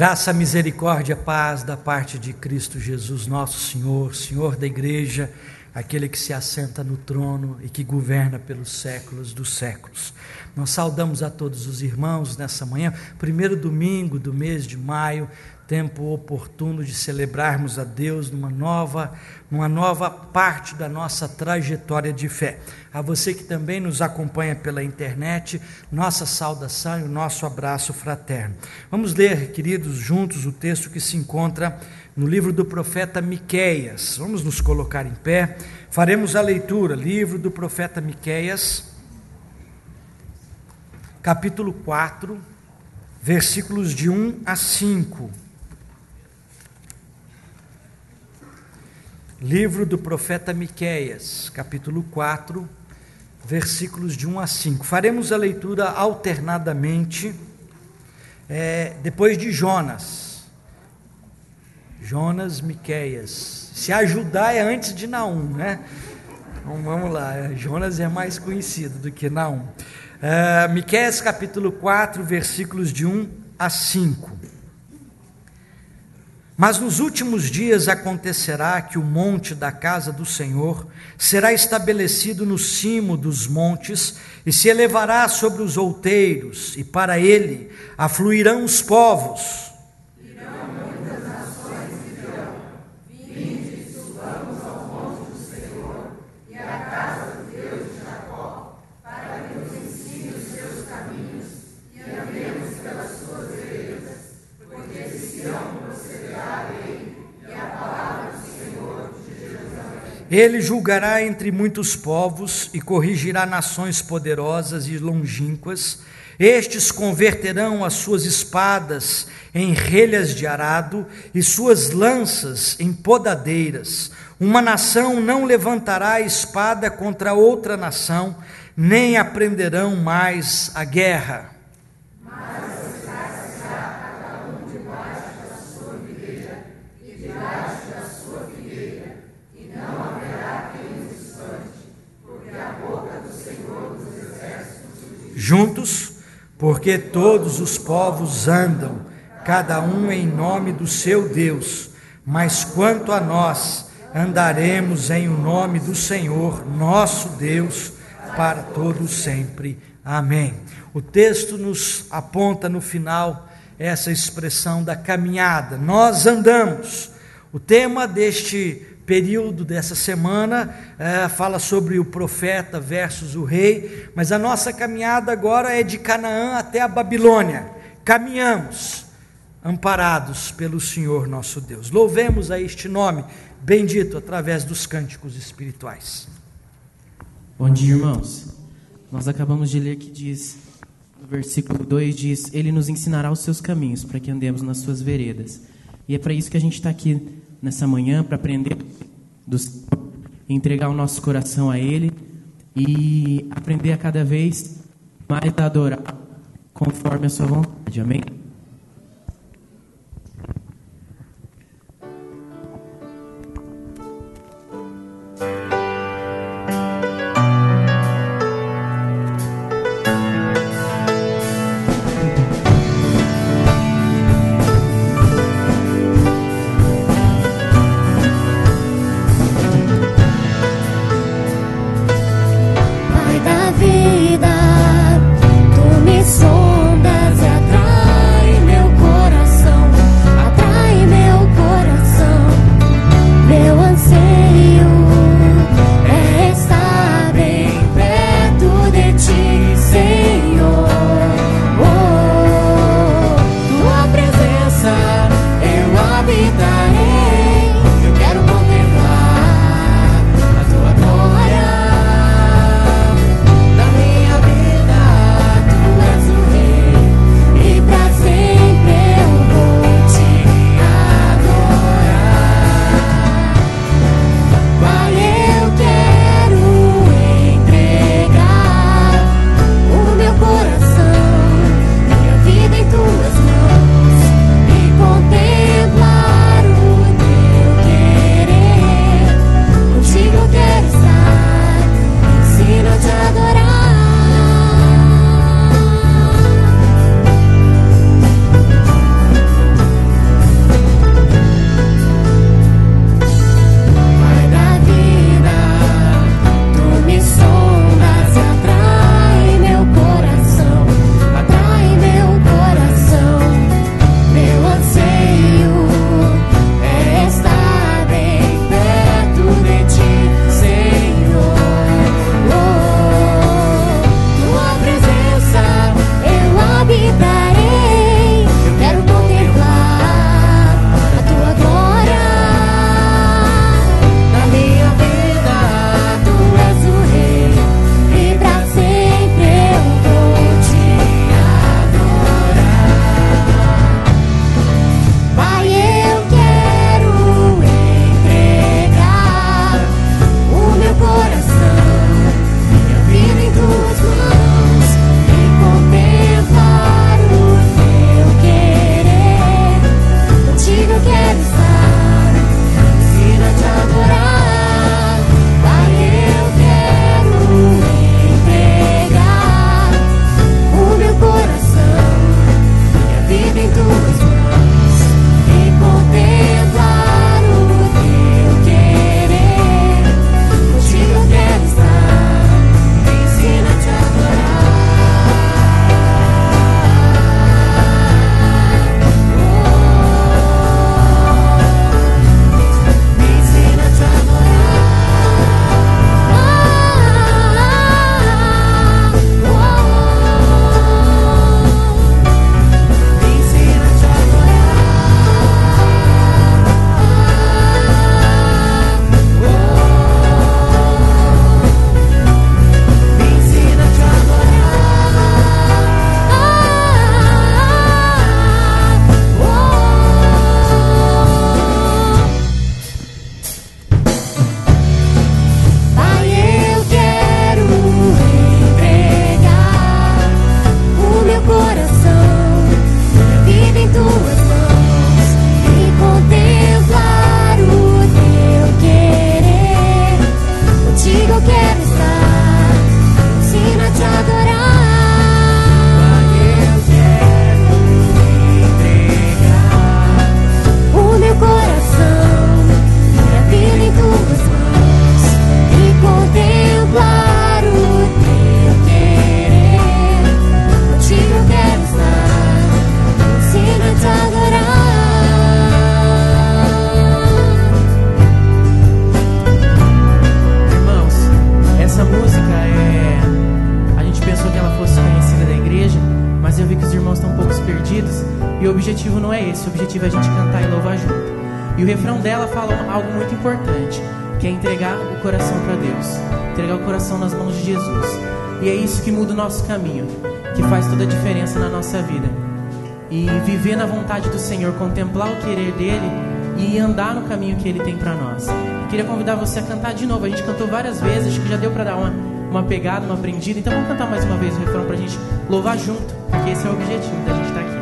Graça, misericórdia, paz da parte de Cristo Jesus, nosso Senhor, Senhor da igreja, aquele que se assenta no trono e que governa pelos séculos dos séculos. Nós saudamos a todos os irmãos nessa manhã, primeiro domingo do mês de maio, tempo oportuno de celebrarmos a Deus numa nova parte da nossa trajetória de fé. A você que também nos acompanha pela internet, nossa saudação e o nosso abraço fraterno. Vamos ler, queridos, juntos o texto que se encontra no livro do profeta Miqueias. Vamos nos colocar em pé, faremos a leitura, livro do profeta Miqueias, capítulo 4, versículos de 1 a 5. Livro do profeta Miqueias, capítulo 4, versículos de 1 a 5. Faremos a leitura alternadamente, depois de Jonas, Miqueias. Se ajudar é antes de Naum, né? Então vamos lá, Jonas é mais conhecido do que Naum. Miqueias capítulo 4, versículos de 1 a 5. Mas nos últimos dias acontecerá que o monte da casa do Senhor será estabelecido no cimo dos montes e se elevará sobre os outeiros, e para ele afluirão os povos. Virão muitas nações e dirão: vinde, subamos ao monte do Senhor e à casa do Deus de Jacó, para que nos ensine os seus caminhos e andemos pelas suas veredas, porque de Sião procederá ele e a palavra do Senhor de Jerusalém. Ele julgará entre muitos povos e corrigirá nações poderosas e longínquas. Estes converterão as suas espadas em relhas de arado e suas lanças em podadeiras. Uma nação não levantará a espada contra outra nação, nem aprenderão mais a guerra. Juntos, porque todos os povos andam, cada um em nome do seu Deus, mas quanto a nós, andaremos em o nome do Senhor, nosso Deus, para todos sempre. Amém. O texto nos aponta no final essa expressão da caminhada. Nós andamos. O tema deste período dessa semana fala sobre o profeta versus o rei, mas a nossa caminhada agora é de Canaã até a Babilônia. Caminhamos amparados pelo Senhor nosso Deus. Louvemos a este nome bendito através dos cânticos espirituais. Bom dia, irmãos. Nós acabamos de ler que diz, no versículo 2 diz: Ele nos ensinará os seus caminhos para que andemos nas suas veredas. E é para isso que a gente está aqui nessa manhã, para aprender entregar o nosso coração a Ele e aprender a cada vez mais a adorar conforme a sua vontade. Amém? Tu me sondas e atrás. objetivo não é esse. O objetivo é a gente cantar e louvar junto. E o refrão dela fala algo muito importante, que é entregar o coração para Deus, entregar o coração nas mãos de Jesus. E é isso que muda o nosso caminho, que faz toda a diferença na nossa vida. E viver na vontade do Senhor, contemplar o querer dele e andar no caminho que ele tem para nós. Eu queria convidar você a cantar de novo. A gente cantou várias vezes, acho que já deu para dar uma pegada, uma aprendida. Então vamos cantar mais uma vez o refrão para a gente louvar junto, porque esse é o objetivo da gente estar aqui.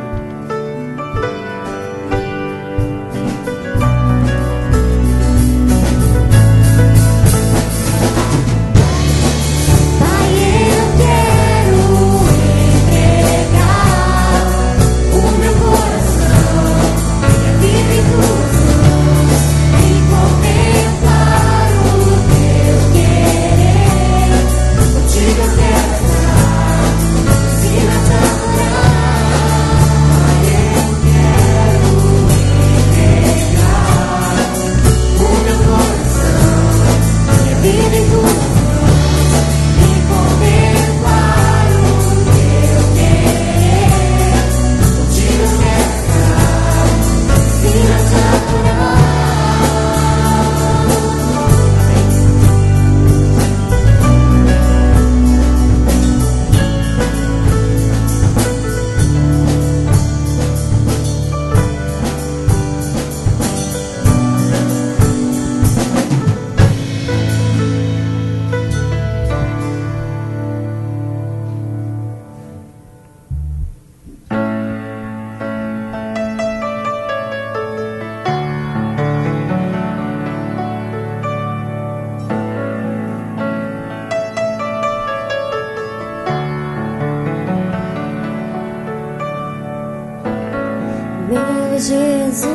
Jesus,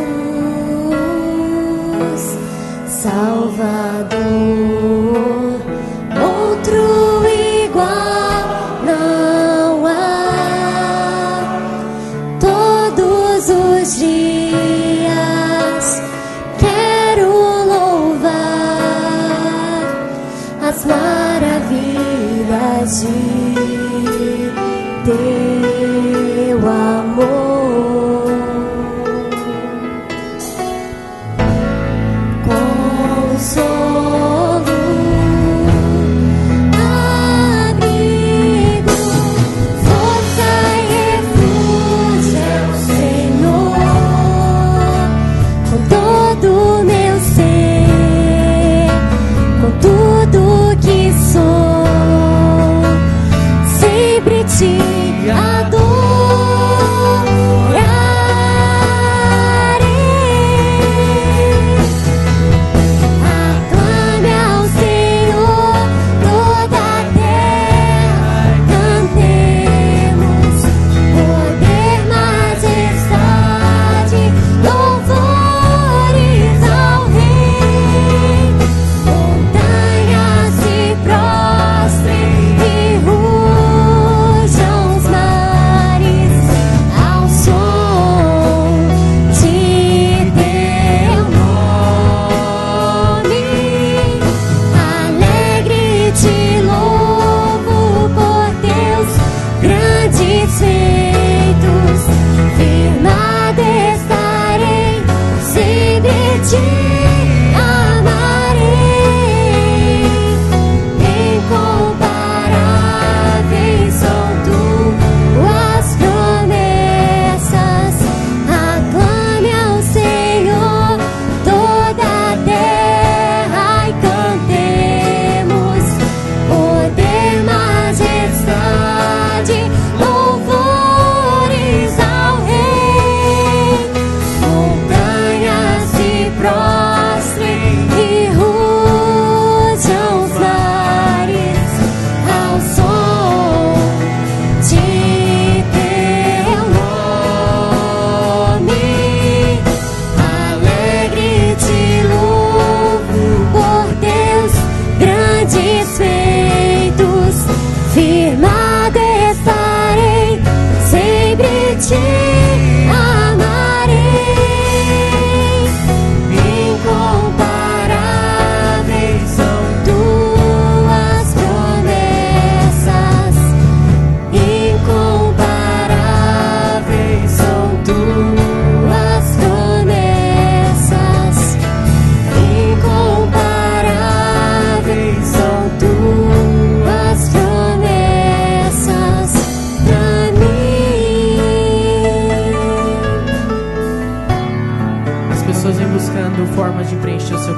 Salvador, outro igual não há. Todos os dias quero louvar as maravilhas de teu amor.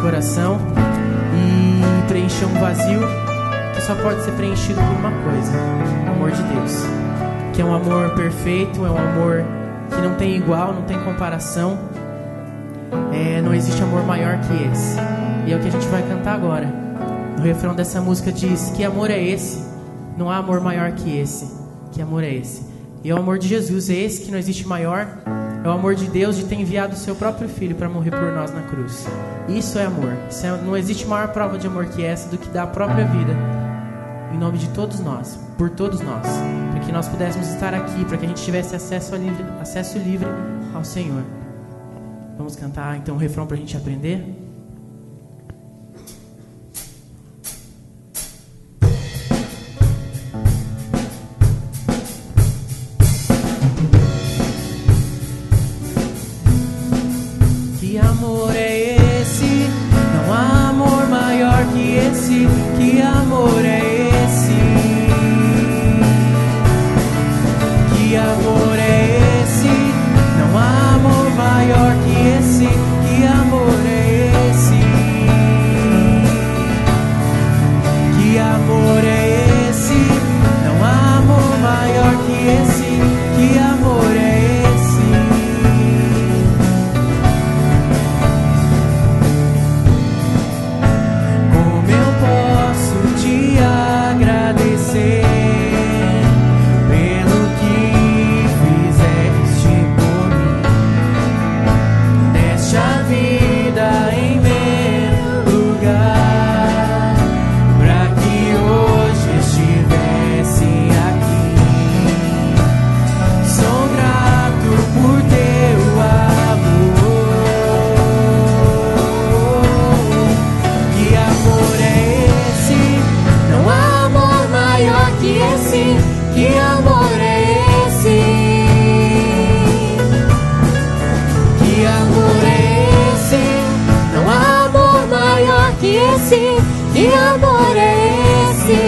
coração e preencher um vazio que só pode ser preenchido por uma coisa: o amor de Deus, que é um amor perfeito, é um amor que não tem igual, não tem comparação. Não existe amor maior que esse. E é o que a gente vai cantar agora. O refrão dessa música diz: que amor é esse? Não há amor maior que esse. Que amor é esse? E é o amor de Jesus, é esse que não existe maior. É o amor de Deus de ter enviado o seu próprio Filho para morrer por nós na cruz. Isso é amor. Não existe maior prova de amor que essa do que dar a própria vida em nome de todos nós, por todos nós, para que nós pudéssemos estar aqui, para que a gente tivesse acesso livre ao Senhor. Vamos cantar então o refrão para a gente aprender? Que amor é esse? Não há amor maior que esse. Que amor é esse? Que amor é esse? Não há amor maior que esse. Que amor é esse? Que amor é esse? Não há amor maior que esse. Que amor é esse? Como eu posso te agradecer pelo que fizeste por mim? Deste a vida em meu lugar, pra que hoje estivesse aqui. Sou grato por teu amor. Que amor é esse? Não há amor maior que esse. Que amor é esse? Que amor é esse? Não há amor maior que esse. Que amor é esse?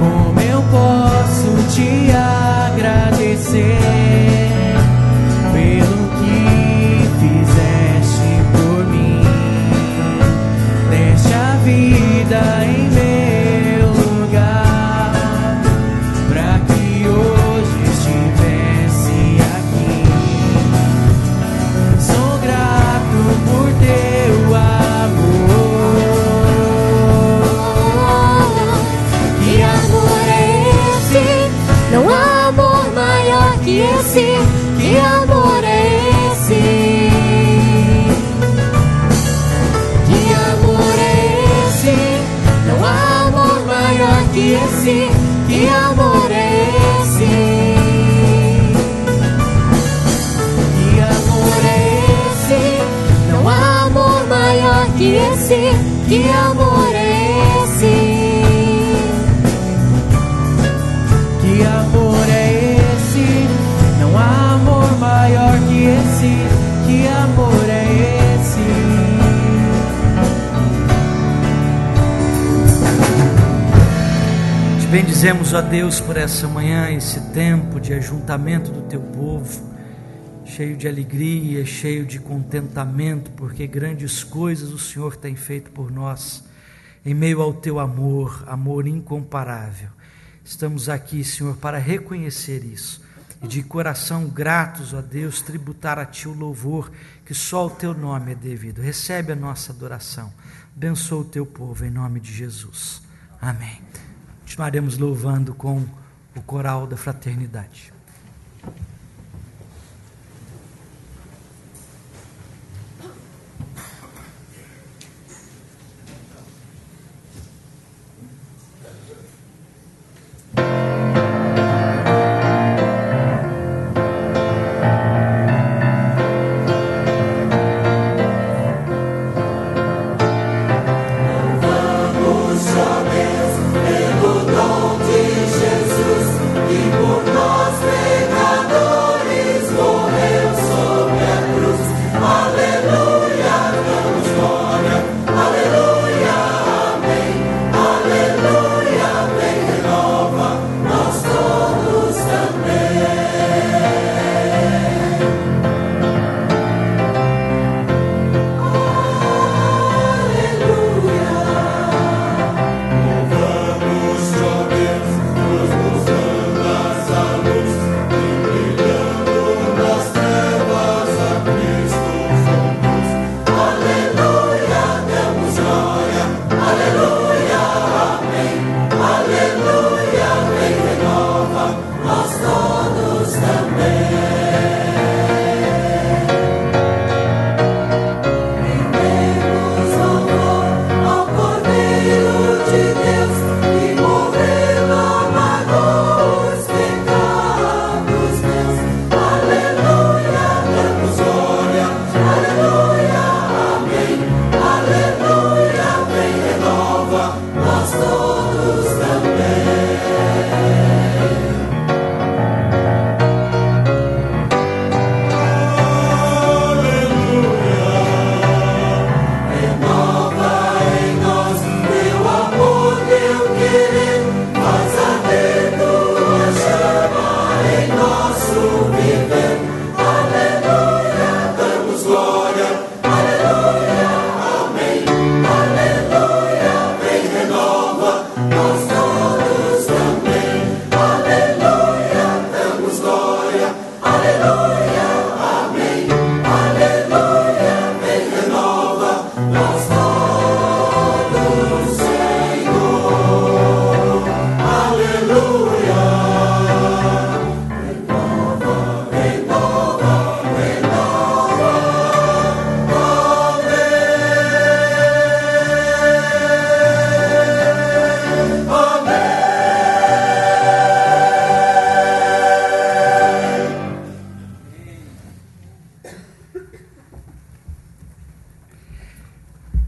Como eu posso te agradecer pelo que fizeste por mim? Deste a vida em meu lugar, pra que hoje estivesse aqui. Sou grato por teu amor. Que amor é esse? Não há amor maior que esse. Que amor é esse? Que amor é esse? Não há amor maior que esse. Que amor é esse? Que amor é esse? Não há amor maior que esse. Que amor é esse? Que amor é esse? Não há amor maior que esse. Que amor é esse? Te bendizemos, ó Deus, por essa manhã, esse tempo de ajuntamento do teu povo, cheio de alegria, cheio de contentamento, porque grandes coisas o Senhor tem feito por nós, em meio ao teu amor, amor incomparável. Estamos aqui, Senhor, para reconhecer isso e de coração gratos, ó Deus, tributar a Ti o louvor que só ao Teu nome é devido. Recebe a nossa adoração, abençoa o Teu povo em nome de Jesus, amém. Continuaremos louvando com o coral da fraternidade. Pelo dom de Jesus, e por nós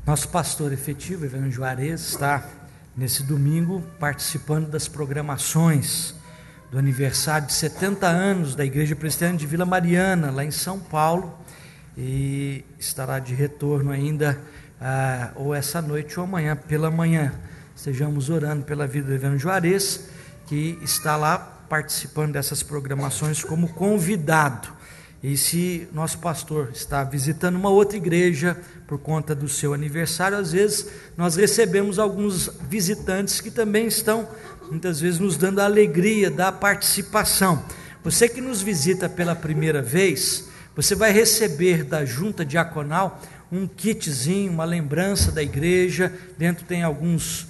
Nosso pastor efetivo, Evangelho Juarez, está nesse domingo participando das programações do aniversário de 70 anos da Igreja Presbiteriana de Vila Mariana, lá em São Paulo, e estará de retorno ainda, ou essa noite ou amanhã, pela manhã. Estejamos orando pela vida do Evangelho Juarez, que está lá participando dessas programações como convidado. E se nosso pastor está visitando uma outra igreja por conta do seu aniversário, às vezes nós recebemos alguns visitantes que também estão, muitas vezes, nos dando a alegria da participação. Você que nos visita pela primeira vez, você vai receber da junta diaconal um kitzinho, uma lembrança da igreja. Dentro tem alguns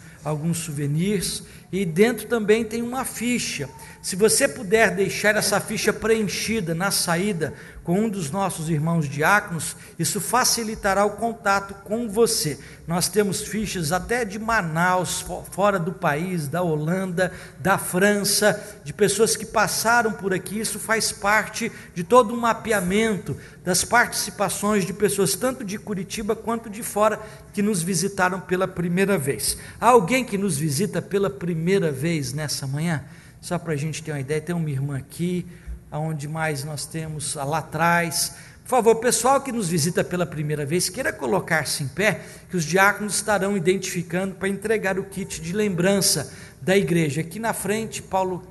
souvenirs, e dentro também tem uma ficha. Se você puder deixar essa ficha preenchida na saída com um dos nossos irmãos diáconos, isso facilitará o contato com você. Nós temos fichas até de Manaus, fora do país, da Holanda, da França, de pessoas que passaram por aqui. Isso faz parte de todo um mapeamento das participações de pessoas tanto de Curitiba quanto de fora que nos visitaram pela primeira vez. Há alguém que nos visita pela primeira vez nessa manhã? Só para a gente ter uma ideia, tem uma irmã aqui, aonde mais nós temos lá atrás. Por favor, pessoal que nos visita pela primeira vez, queira colocar-se em pé, que os diáconos estarão identificando para entregar o kit de lembrança da igreja. Aqui na frente, Paulo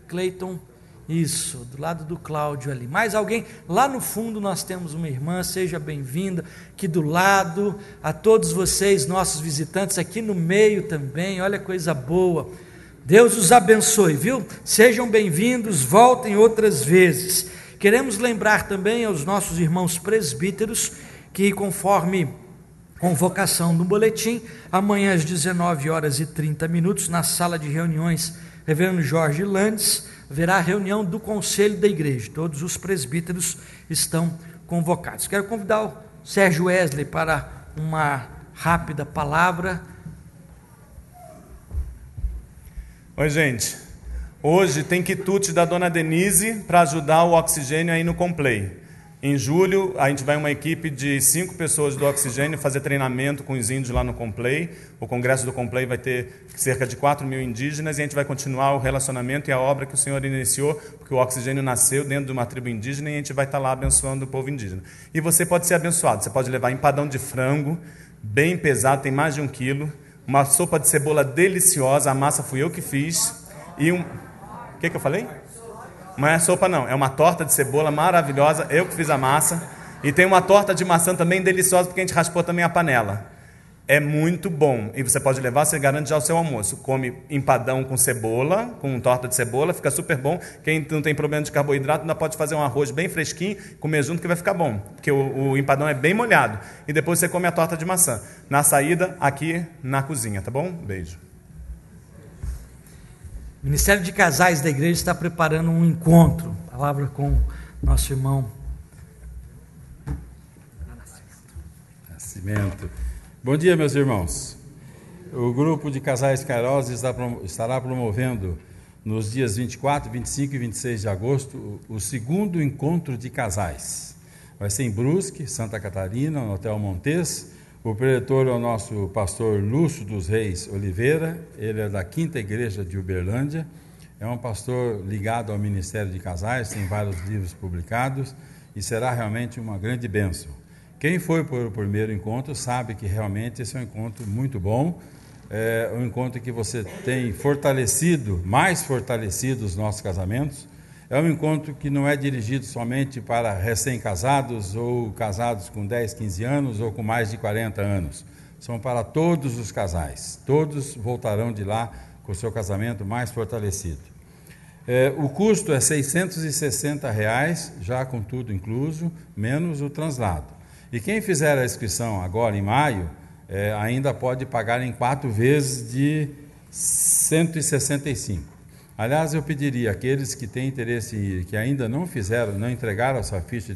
Cleiton, isso, do lado do Cláudio ali. Mais alguém? Lá no fundo nós temos uma irmã, seja bem-vinda. Aqui do lado, a todos vocês, nossos visitantes, aqui no meio também, olha coisa boa. Deus os abençoe, viu? Sejam bem-vindos, voltem outras vezes. Queremos lembrar também aos nossos irmãos presbíteros que, conforme convocação no boletim, amanhã às 19h30, na sala de reuniões Reverendo Jorge Landes, haverá a reunião do Conselho da Igreja. Todos os presbíteros estão convocados. Quero convidar o Sérgio Wesley para uma rápida palavra. Oi, gente. Hoje tem quitute da dona Denise para ajudar o oxigênio aí no Complay. Em julho, a gente vai uma equipe de 5 pessoas do oxigênio fazer treinamento com os índios lá no Complay. O congresso do Complay vai ter cerca de 4.000 indígenas e a gente vai continuar o relacionamento e a obra que o Senhor iniciou, porque o oxigênio nasceu dentro de uma tribo indígena e a gente vai estar lá abençoando o povo indígena. E você pode ser abençoado. Você pode levar empadão de frango, bem pesado, tem mais de 1 quilo. Uma sopa de cebola deliciosa, a massa fui eu que fiz. E o que eu falei? Não é sopa não, é uma torta de cebola maravilhosa, eu que fiz a massa. E tem uma torta de maçã também deliciosa, porque a gente raspou também a panela. É muito bom, e você pode levar, você garante já o seu almoço. Come empadão com cebola, com torta de cebola, fica super bom. Quem não tem problema de carboidrato, ainda pode fazer um arroz bem fresquinho, comer junto que vai ficar bom, porque o empadão é bem molhado. E depois você come a torta de maçã. Na saída, aqui na cozinha, tá bom? Beijo. O Ministério de Casais da Igreja está preparando um encontro, palavra com nosso irmão Nascimento. Bom dia, meus irmãos. O grupo de casais Kairos estará promovendo nos dias 24, 25 e 26 de agosto o segundo encontro de casais. Vai ser em Brusque, Santa Catarina, no Hotel Montes. O preletor é o nosso pastor Lúcio dos Reis Oliveira, ele é da 5ª Igreja de Uberlândia, é um pastor ligado ao Ministério de Casais, tem vários livros publicados e será realmente uma grande bênção. Quem foi para o primeiro encontro sabe que realmente esse é um encontro muito bom, é um encontro que você tem mais fortalecido os nossos casamentos. É um encontro que não é dirigido somente para recém-casados ou casados com 10, 15 anos ou com mais de 40 anos. São para todos os casais. Todos voltarão de lá com o seu casamento mais fortalecido. O custo é R$ 660, já com tudo incluso, menos o translado. E quem fizer a inscrição agora em maio, ainda pode pagar em 4 vezes de R$ 165. Aliás, eu pediria àqueles que têm interesse e que ainda não entregaram a sua ficha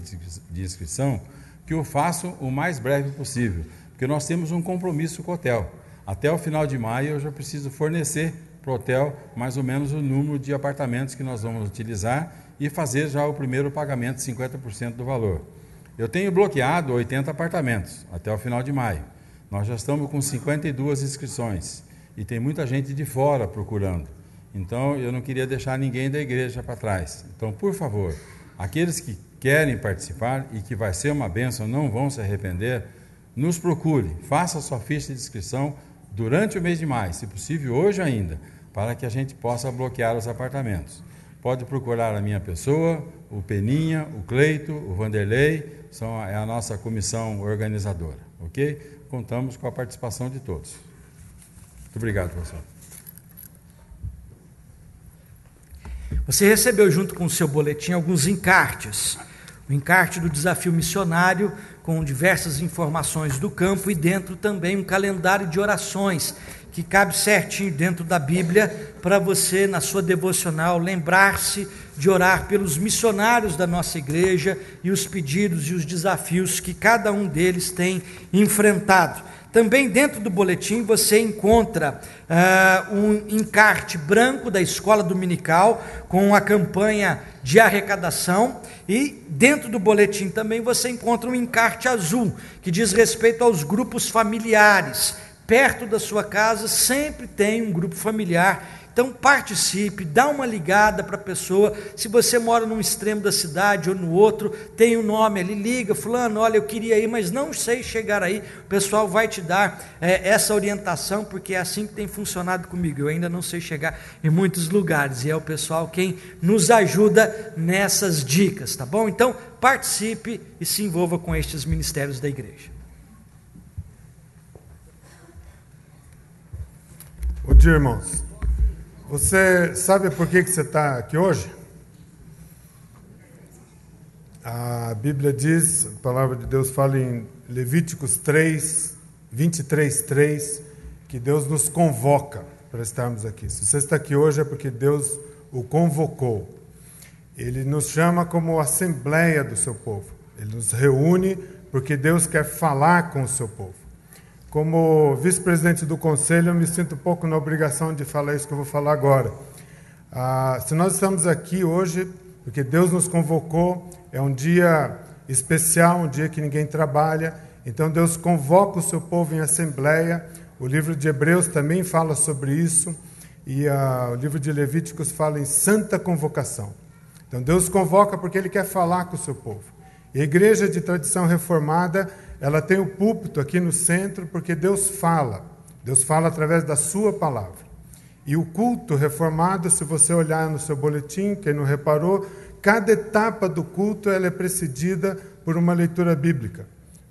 de inscrição, que o façam o mais breve possível, porque nós temos um compromisso com o hotel. Até o final de maio eu já preciso fornecer para o hotel mais ou menos o número de apartamentos que nós vamos utilizar e fazer já o primeiro pagamento de 50% do valor. Eu tenho bloqueado 80 apartamentos até o final de maio. Nós já estamos com 52 inscrições e tem muita gente de fora procurando. Então, eu não queria deixar ninguém da igreja para trás. Então, por favor, aqueles que querem participar e que vai ser uma bênção, não vão se arrepender, nos procure, faça a sua ficha de inscrição durante o mês de maio, se possível hoje ainda, para que a gente possa bloquear os apartamentos. Pode procurar a minha pessoa, o Peninha, o Cleito, o Vanderlei, é a nossa comissão organizadora, ok? Contamos com a participação de todos. Muito obrigado, professor. Você recebeu junto com o seu boletim alguns encartes. O encarte do desafio missionário, com diversas informações do campo, e dentro também um calendário de orações, que cabe certinho dentro da Bíblia, para você, na sua devocional, lembrar-se de orar pelos missionários da nossa igreja e os pedidos e os desafios que cada um deles tem enfrentado. Também dentro do boletim você encontra um encarte branco da escola dominical com a campanha de arrecadação, e dentro do boletim também você encontra um encarte azul que diz respeito aos grupos familiares. Perto da sua casa sempre tem um grupo familiar. Então participe, dá uma ligada para a pessoa. Se você mora num extremo da cidade ou no outro, tem um nome ali, liga, fulano, olha, eu queria ir, mas não sei chegar aí. O pessoal vai te dar essa orientação, porque é assim que tem funcionado comigo. Eu ainda não sei chegar em muitos lugares, e é o pessoal quem nos ajuda nessas dicas, tá bom? Então participe e se envolva com estes ministérios da igreja. Bom dia, irmãos. Você sabe por que você está aqui hoje? A Bíblia diz, a palavra de Deus fala em Levíticos 3, 23:3, que Deus nos convoca para estarmos aqui. Se você está aqui hoje é porque Deus o convocou. Ele nos chama como assembleia do seu povo. Ele nos reúne porque Deus quer falar com o seu povo. Como vice-presidente do conselho, eu me sinto um pouco na obrigação de falar isso que eu vou falar agora. Se nós estamos aqui hoje, porque Deus nos convocou, é um dia especial, um dia que ninguém trabalha, então Deus convoca o seu povo em assembleia. O livro de Hebreus também fala sobre isso, e o livro de Levíticos fala em santa convocação. Então Deus convoca porque Ele quer falar com o seu povo. E a igreja de tradição reformada, ela tem o púlpito aqui no centro porque Deus fala através da sua palavra. E o culto reformado, se você olhar no seu boletim, quem não reparou, cada etapa do culto ela é precedida por uma leitura bíblica,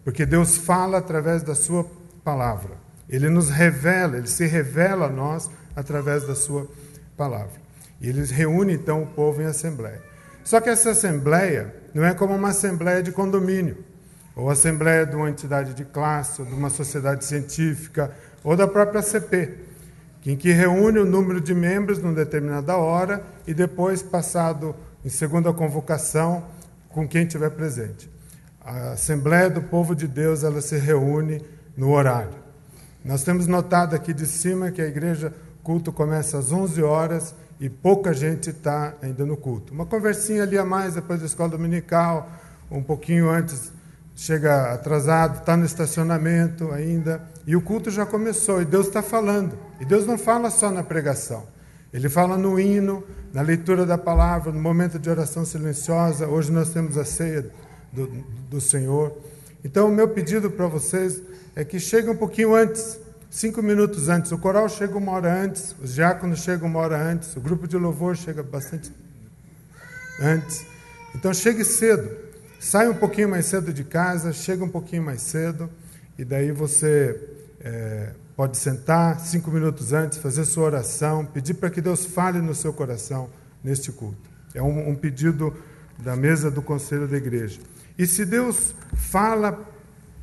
porque Deus fala através da sua palavra. Ele nos revela, Ele se revela a nós através da sua palavra. E Ele reúne então o povo em assembleia. Só que essa assembleia não é como uma assembleia de condomínio, ou assembleia de uma entidade de classe, ou de uma sociedade científica, ou da própria CP, em que reúne o número de membros numa determinada hora e depois, passado em segunda convocação, com quem estiver presente. A Assembleia do Povo de Deus, ela se reúne no horário. Nós temos notado aqui de cima que a igreja, culto começa às 11 horas e pouca gente está ainda no culto. Uma conversinha ali a mais depois da escola dominical, um pouquinho antes, chega atrasado, está no estacionamento ainda, e o culto já começou, e Deus está falando. E Deus não fala só na pregação, Ele fala no hino, na leitura da palavra, no momento de oração silenciosa. Hoje nós temos a ceia do Senhor. Então o meu pedido para vocês é que cheguem um pouquinho antes, 5 minutos antes. O coral chega 1 hora antes, os diáconos chegam 1 hora antes, o grupo de louvor chega bastante antes. Então chegue cedo. Sai um pouquinho mais cedo de casa, chega um pouquinho mais cedo, e daí você pode sentar 5 minutos antes, fazer sua oração, pedir para que Deus fale no seu coração neste culto. É um pedido da mesa do conselho da igreja. E se Deus fala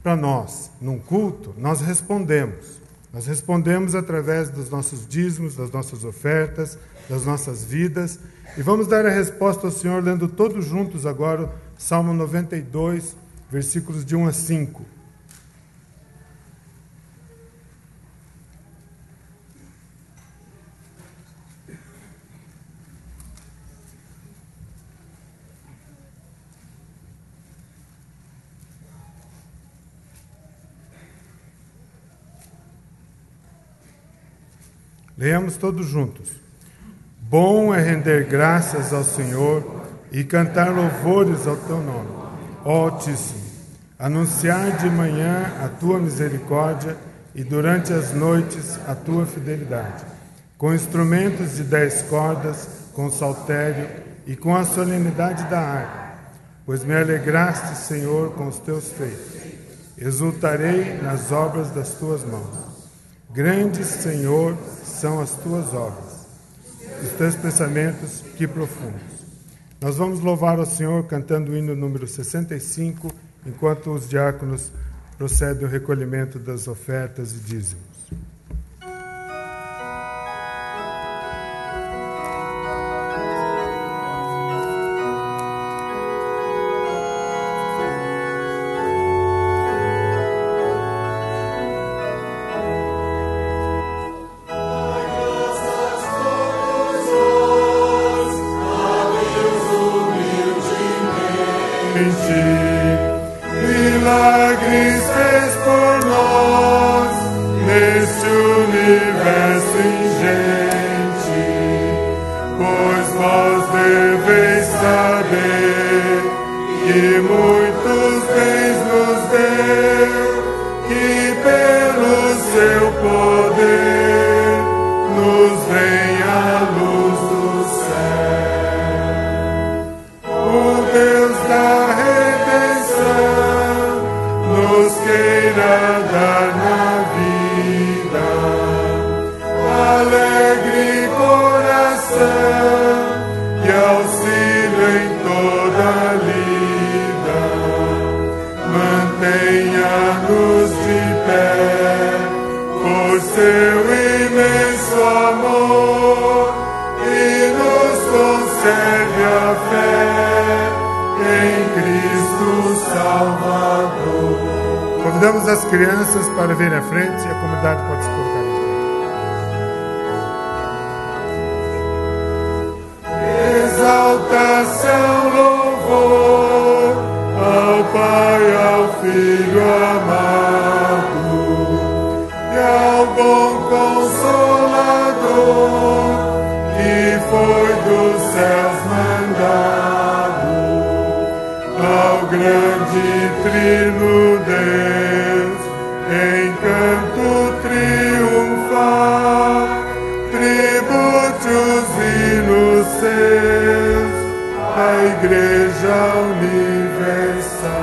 para nós num culto, nós respondemos. Nós respondemos através dos nossos dízimos, das nossas ofertas, das nossas vidas. E vamos dar a resposta ao Senhor lendo todos juntos agora Salmo 92, versículos de 1 a 5. Leamos todos juntos. Bom é render graças ao Senhor e cantar louvores ao teu nome, ó Altíssimo. Anunciar de manhã a tua misericórdia e durante as noites a tua fidelidade, com instrumentos de 10 cordas, com saltério e com a solenidade da harpa. Pois me alegraste, Senhor, com os teus feitos. Exultarei nas obras das tuas mãos. Grandes, Senhor, são as tuas obras. Os teus pensamentos, que profundos. Nós vamos louvar ao Senhor cantando o hino número 65, enquanto os diáconos procedem ao recolhimento das ofertas e dízimos. Milagres fez por nós neste universo ingente, pois vós deveis saber que muitos bens nos deu, que pelo seu poder nos vem a luz do céu. O Deus da nos queira dar na vida alegre coração e auxílio em toda lida. Mantenha-nos de pé por seu imenso amor e nos conserve a fé em Cristo Salvador. Convidamos as crianças para virem à frente e a comunidade pode se colocar em pé. Exaltação, louvor ao Pai, ao Filho amado e ao bom Consolador que foi dos céus mandado, ao grande Trino Deus, em canto triunfal, tribute os hinos seus, à Igreja Universal.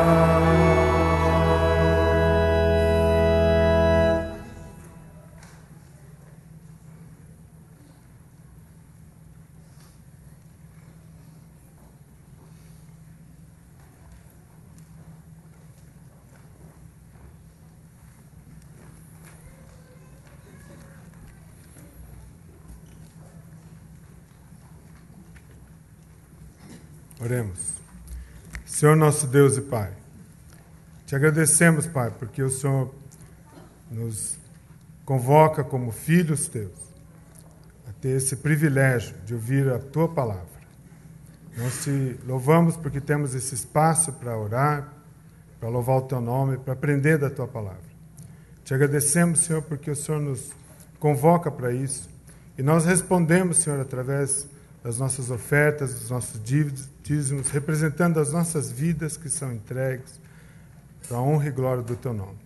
Oremos. Senhor nosso Deus e Pai, te agradecemos, Pai, porque o Senhor nos convoca como filhos teus a ter esse privilégio de ouvir a tua palavra. Nós te louvamos porque temos esse espaço para orar, para louvar o teu nome, para aprender da tua palavra. Te agradecemos, Senhor, porque o Senhor nos convoca para isso e nós respondemos, Senhor, através das nossas ofertas, dos nossos dízimos, representando as nossas vidas que são entregues para a honra e glória do teu nome.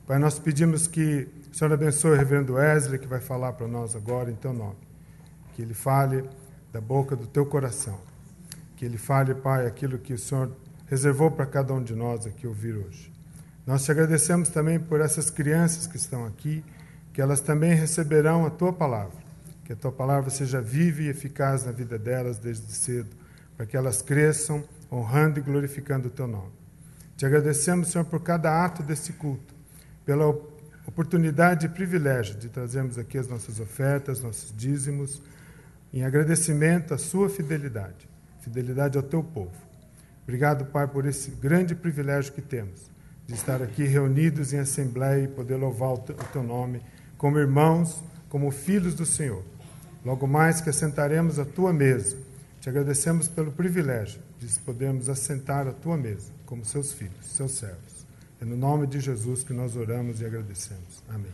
Pai, nós pedimos que o Senhor abençoe o reverendo Wesley, que vai falar para nós agora em teu nome. Que ele fale da boca do teu coração. Que ele fale, Pai, aquilo que o Senhor reservou para cada um de nós aqui ouvir hoje. Nós te agradecemos também por essas crianças que estão aqui, que elas também receberão a tua palavra. Que a tua palavra seja viva e eficaz na vida delas desde cedo, para que elas cresçam honrando e glorificando o teu nome. Te agradecemos, Senhor, por cada ato desse culto, pela oportunidade e privilégio de trazermos aqui as nossas ofertas, nossos dízimos, em agradecimento à sua fidelidade ao teu povo. Obrigado, Pai, por esse grande privilégio que temos, de estar aqui reunidos em assembleia e poder louvar o teu nome, como irmãos, como filhos do Senhor. Logo mais que assentaremos à tua mesa, te agradecemos pelo privilégio de podermos assentar à tua mesa, como seus filhos, seus servos. É no nome de Jesus que nós oramos e agradecemos. Amém.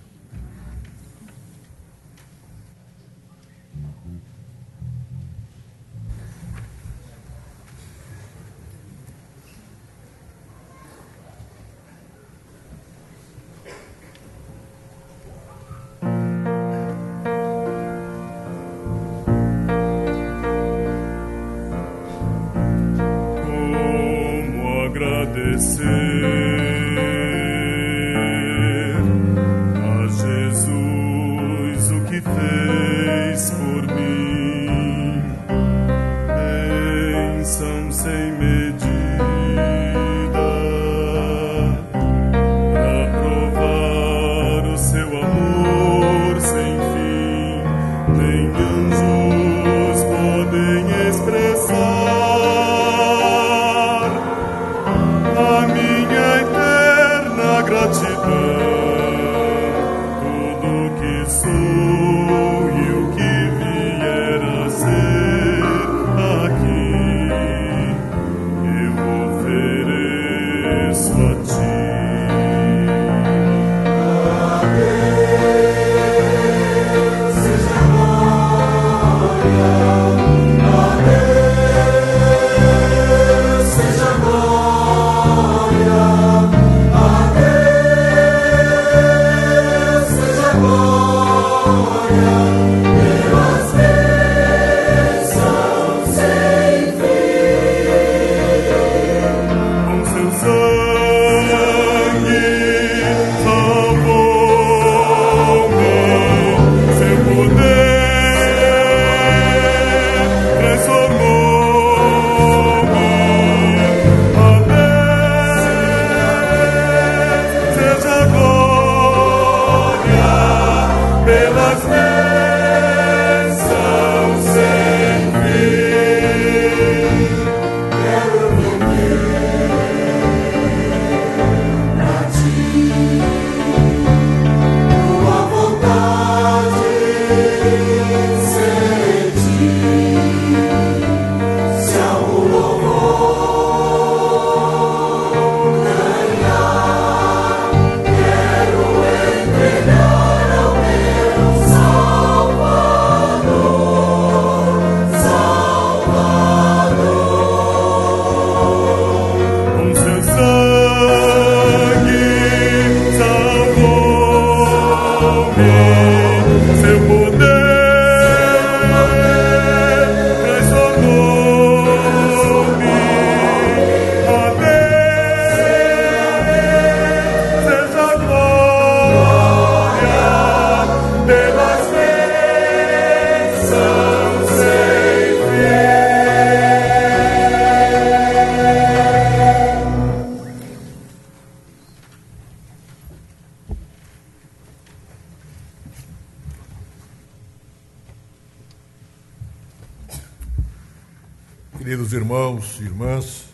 Queridos irmãos e irmãs,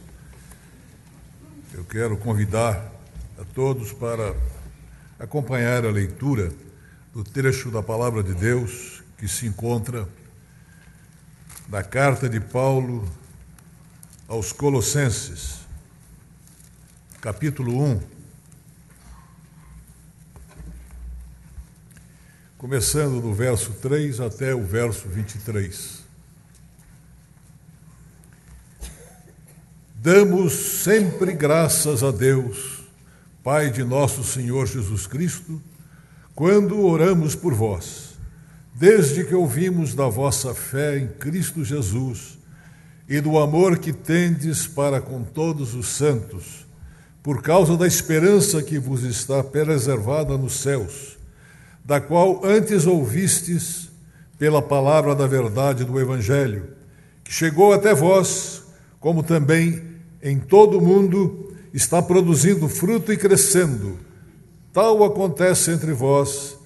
eu quero convidar a todos para acompanhar a leitura do trecho da Palavra de Deus que se encontra na carta de Paulo aos Colossenses, capítulo 1, começando do verso 3 até o verso 23. Damos sempre graças a Deus, Pai de nosso Senhor Jesus Cristo, quando oramos por vós, desde que ouvimos da vossa fé em Cristo Jesus e do amor que tendes para com todos os santos, por causa da esperança que vos está preservada nos céus, da qual antes ouvistes pela palavra da verdade do Evangelho, que chegou até vós, como também em todo o mundo está produzindo fruto e crescendo. Tal acontece entre vós,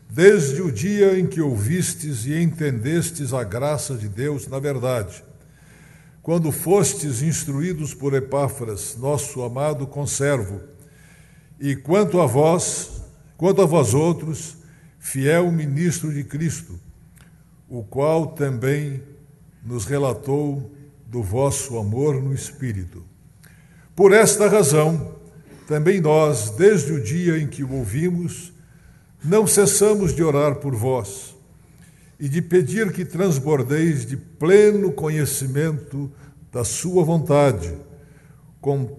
desde o dia em que ouvistes e entendestes a graça de Deus na verdade, quando fostes instruídos por Epáfras, nosso amado conservo, e quanto a vós outros, fiel ministro de Cristo, o qual também nos relatou do vosso amor no Espírito. Por esta razão, também nós, desde o dia em que o ouvimos, não cessamos de orar por vós e de pedir que transbordeis de pleno conhecimento da sua vontade,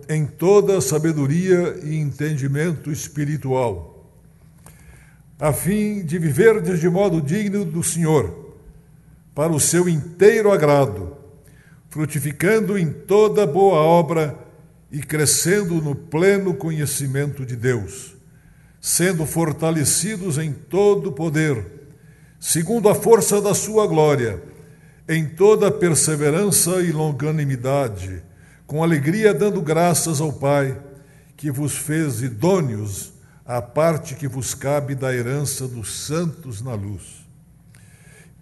em toda a sabedoria e entendimento espiritual, a fim de viverdes de modo digno do Senhor, para o seu inteiro agrado, frutificando em toda boa obra e crescendo no pleno conhecimento de Deus, sendo fortalecidos em todo poder, segundo a força da sua glória, em toda perseverança e longanimidade, com alegria dando graças ao Pai, que vos fez idôneos à parte que vos cabe da herança dos santos na luz.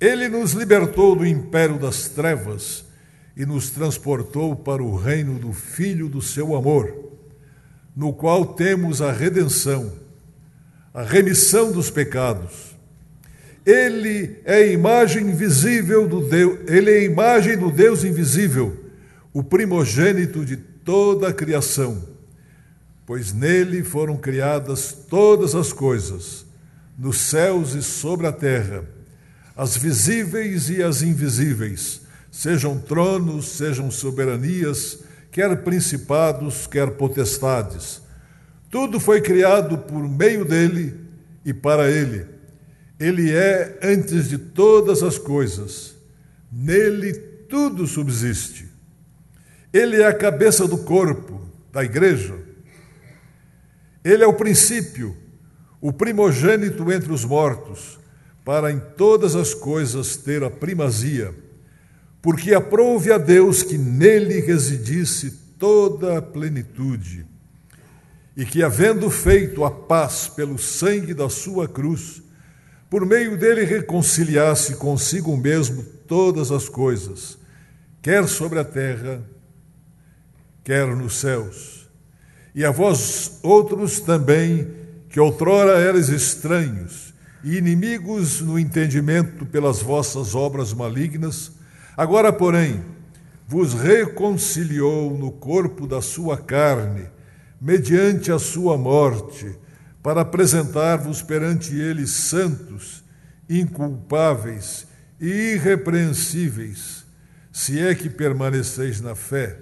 Ele nos libertou do império das trevas e nos transportou para o reino do Filho do seu amor, no qual temos a redenção, a remissão dos pecados. Ele é a imagem visível do Deus, ele é a imagem do Deus invisível, o primogênito de toda a criação. pois nele foram criadas todas as coisas, nos céus e sobre a terra, as visíveis e as invisíveis, sejam tronos, sejam soberanias, quer principados, quer potestades. Tudo foi criado por meio dele e para ele. Ele é antes de todas as coisas. Nele tudo subsiste. Ele é a cabeça do corpo, da igreja. Ele é o princípio, o primogênito entre os mortos, para em todas as coisas ter a primazia, porque aprouve a Deus que nele residisse toda a plenitude, e que, havendo feito a paz pelo sangue da sua cruz, por meio dele reconciliasse consigo mesmo todas as coisas, quer sobre a terra, quer nos céus. E a vós outros também, que outrora erais estranhos e inimigos no entendimento pelas vossas obras malignas, agora, porém, vos reconciliou no corpo da sua carne, mediante a sua morte, para apresentar-vos perante ele santos, inculpáveis e irrepreensíveis, se é que permaneceis na fé,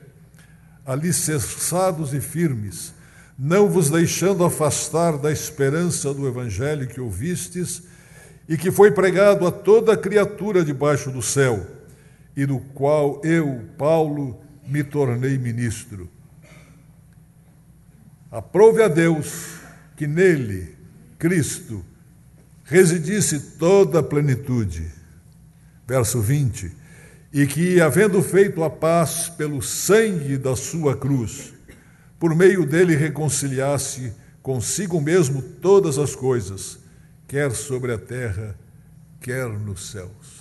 alicerçados e firmes, não vos deixando afastar da esperança do evangelho que ouvistes e que foi pregado a toda criatura debaixo do céu, e do qual eu, Paulo, me tornei ministro. Aprove a Deus que nele, Cristo, residisse toda a plenitude. Verso 20. E que, havendo feito a paz pelo sangue da sua cruz, por meio dele reconciliasse consigo mesmo todas as coisas, quer sobre a terra, quer nos céus.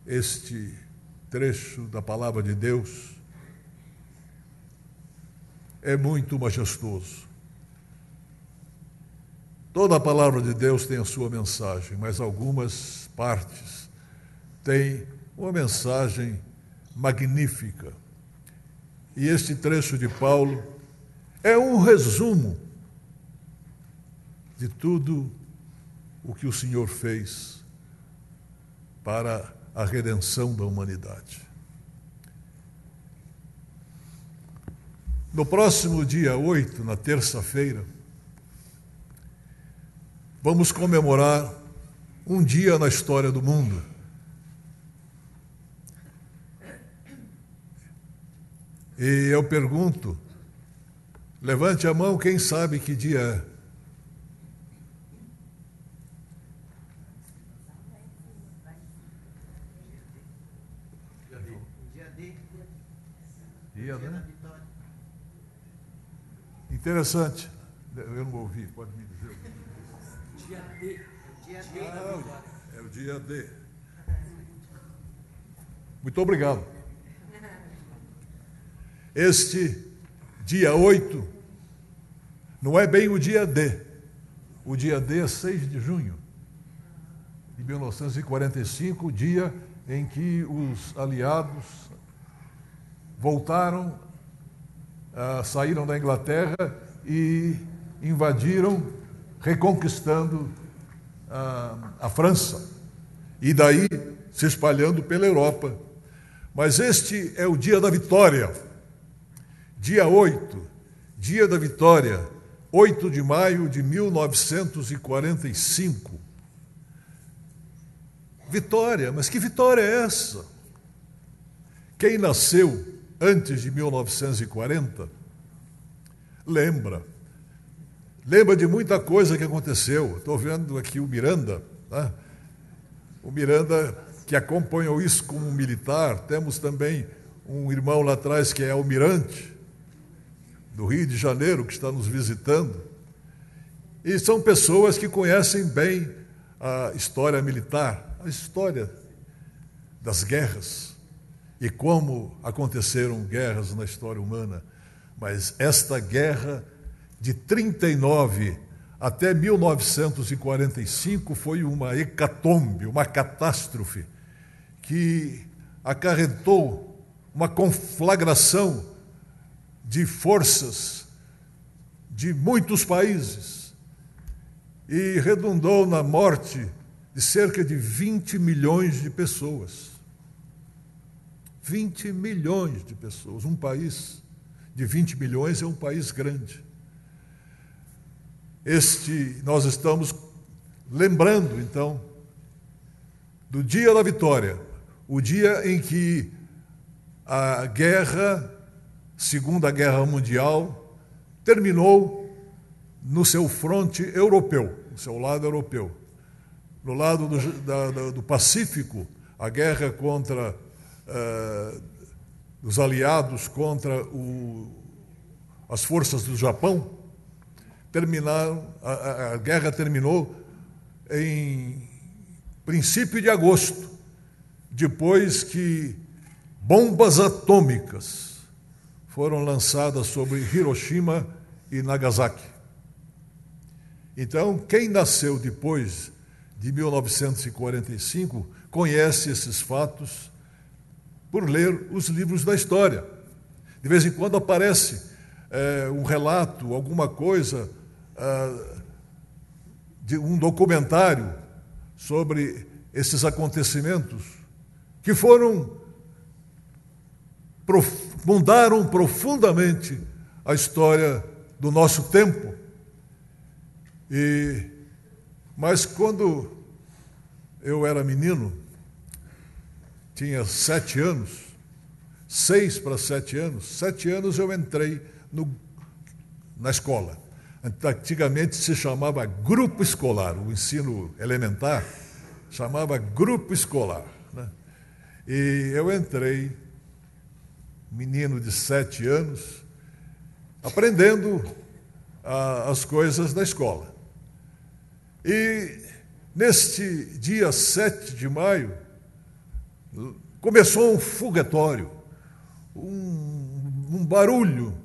Este trecho da palavra de Deus é muito majestoso. Toda a palavra de Deus tem a sua mensagem, mas algumas partes têm uma mensagem magnífica. E este trecho de Paulo é um resumo de tudo o que o Senhor fez para a redenção da humanidade. No próximo dia 8, na terça-feira, vamos comemorar um dia na história do mundo. E eu pergunto, levante a mão quem sabe que dia é. Dia D, né? Interessante. Eu não ouvi, pode me dizer. Dia D. Dia D. É o dia D. Muito obrigado. Este dia 8 não é bem o dia D. O dia D é 6 de junho de 1945, o dia em que os aliados voltaram, saíram da Inglaterra e invadiram, reconquistando a França, e daí se espalhando pela Europa. Mas este é o dia da vitória. Dia 8, dia da vitória, 8 de maio de 1945. Vitória, mas que vitória é essa? Quem nasceu antes de 1940 lembra de muita coisa que aconteceu. Estou vendo aqui o Miranda, né? O Miranda que acompanhou isso como militar. Temos também um irmão lá atrás que é almirante do Rio de Janeiro, que está nos visitando. E são pessoas que conhecem bem a história militar, a história das guerras e como aconteceram guerras na história humana. Mas esta guerra de 39 até 1945 foi uma hecatombe, uma catástrofe que acarretou uma conflagração de forças de muitos países e redundou na morte de cerca de 20 milhões de pessoas. 20 milhões de pessoas. Um país de 20 milhões é um país grande. Nós estamos lembrando, então, do dia da vitória, o dia em que a Segunda Guerra Mundial, terminou no seu fronte europeu, no seu lado europeu. No lado do Pacífico, a guerra contra os aliados contra as forças do Japão, a guerra terminou em princípio de agosto, depois que bombas atômicas foram lançadas sobre Hiroshima e Nagasaki. Então, quem nasceu depois de 1945 conhece esses fatos por ler os livros da história. De vez em quando aparece um relato, alguma coisa, de um documentário sobre esses acontecimentos que mudaram profundamente a história do nosso tempo. Mas quando eu era menino, tinha 7 anos, 6 para 7 anos, 7 anos eu entrei na escola. Antigamente se chamava grupo escolar, o ensino elementar chamava grupo escolar, né? E eu entrei, menino de 7 anos, aprendendo as coisas da escola. E neste dia 7 de maio, começou um foguetório, um barulho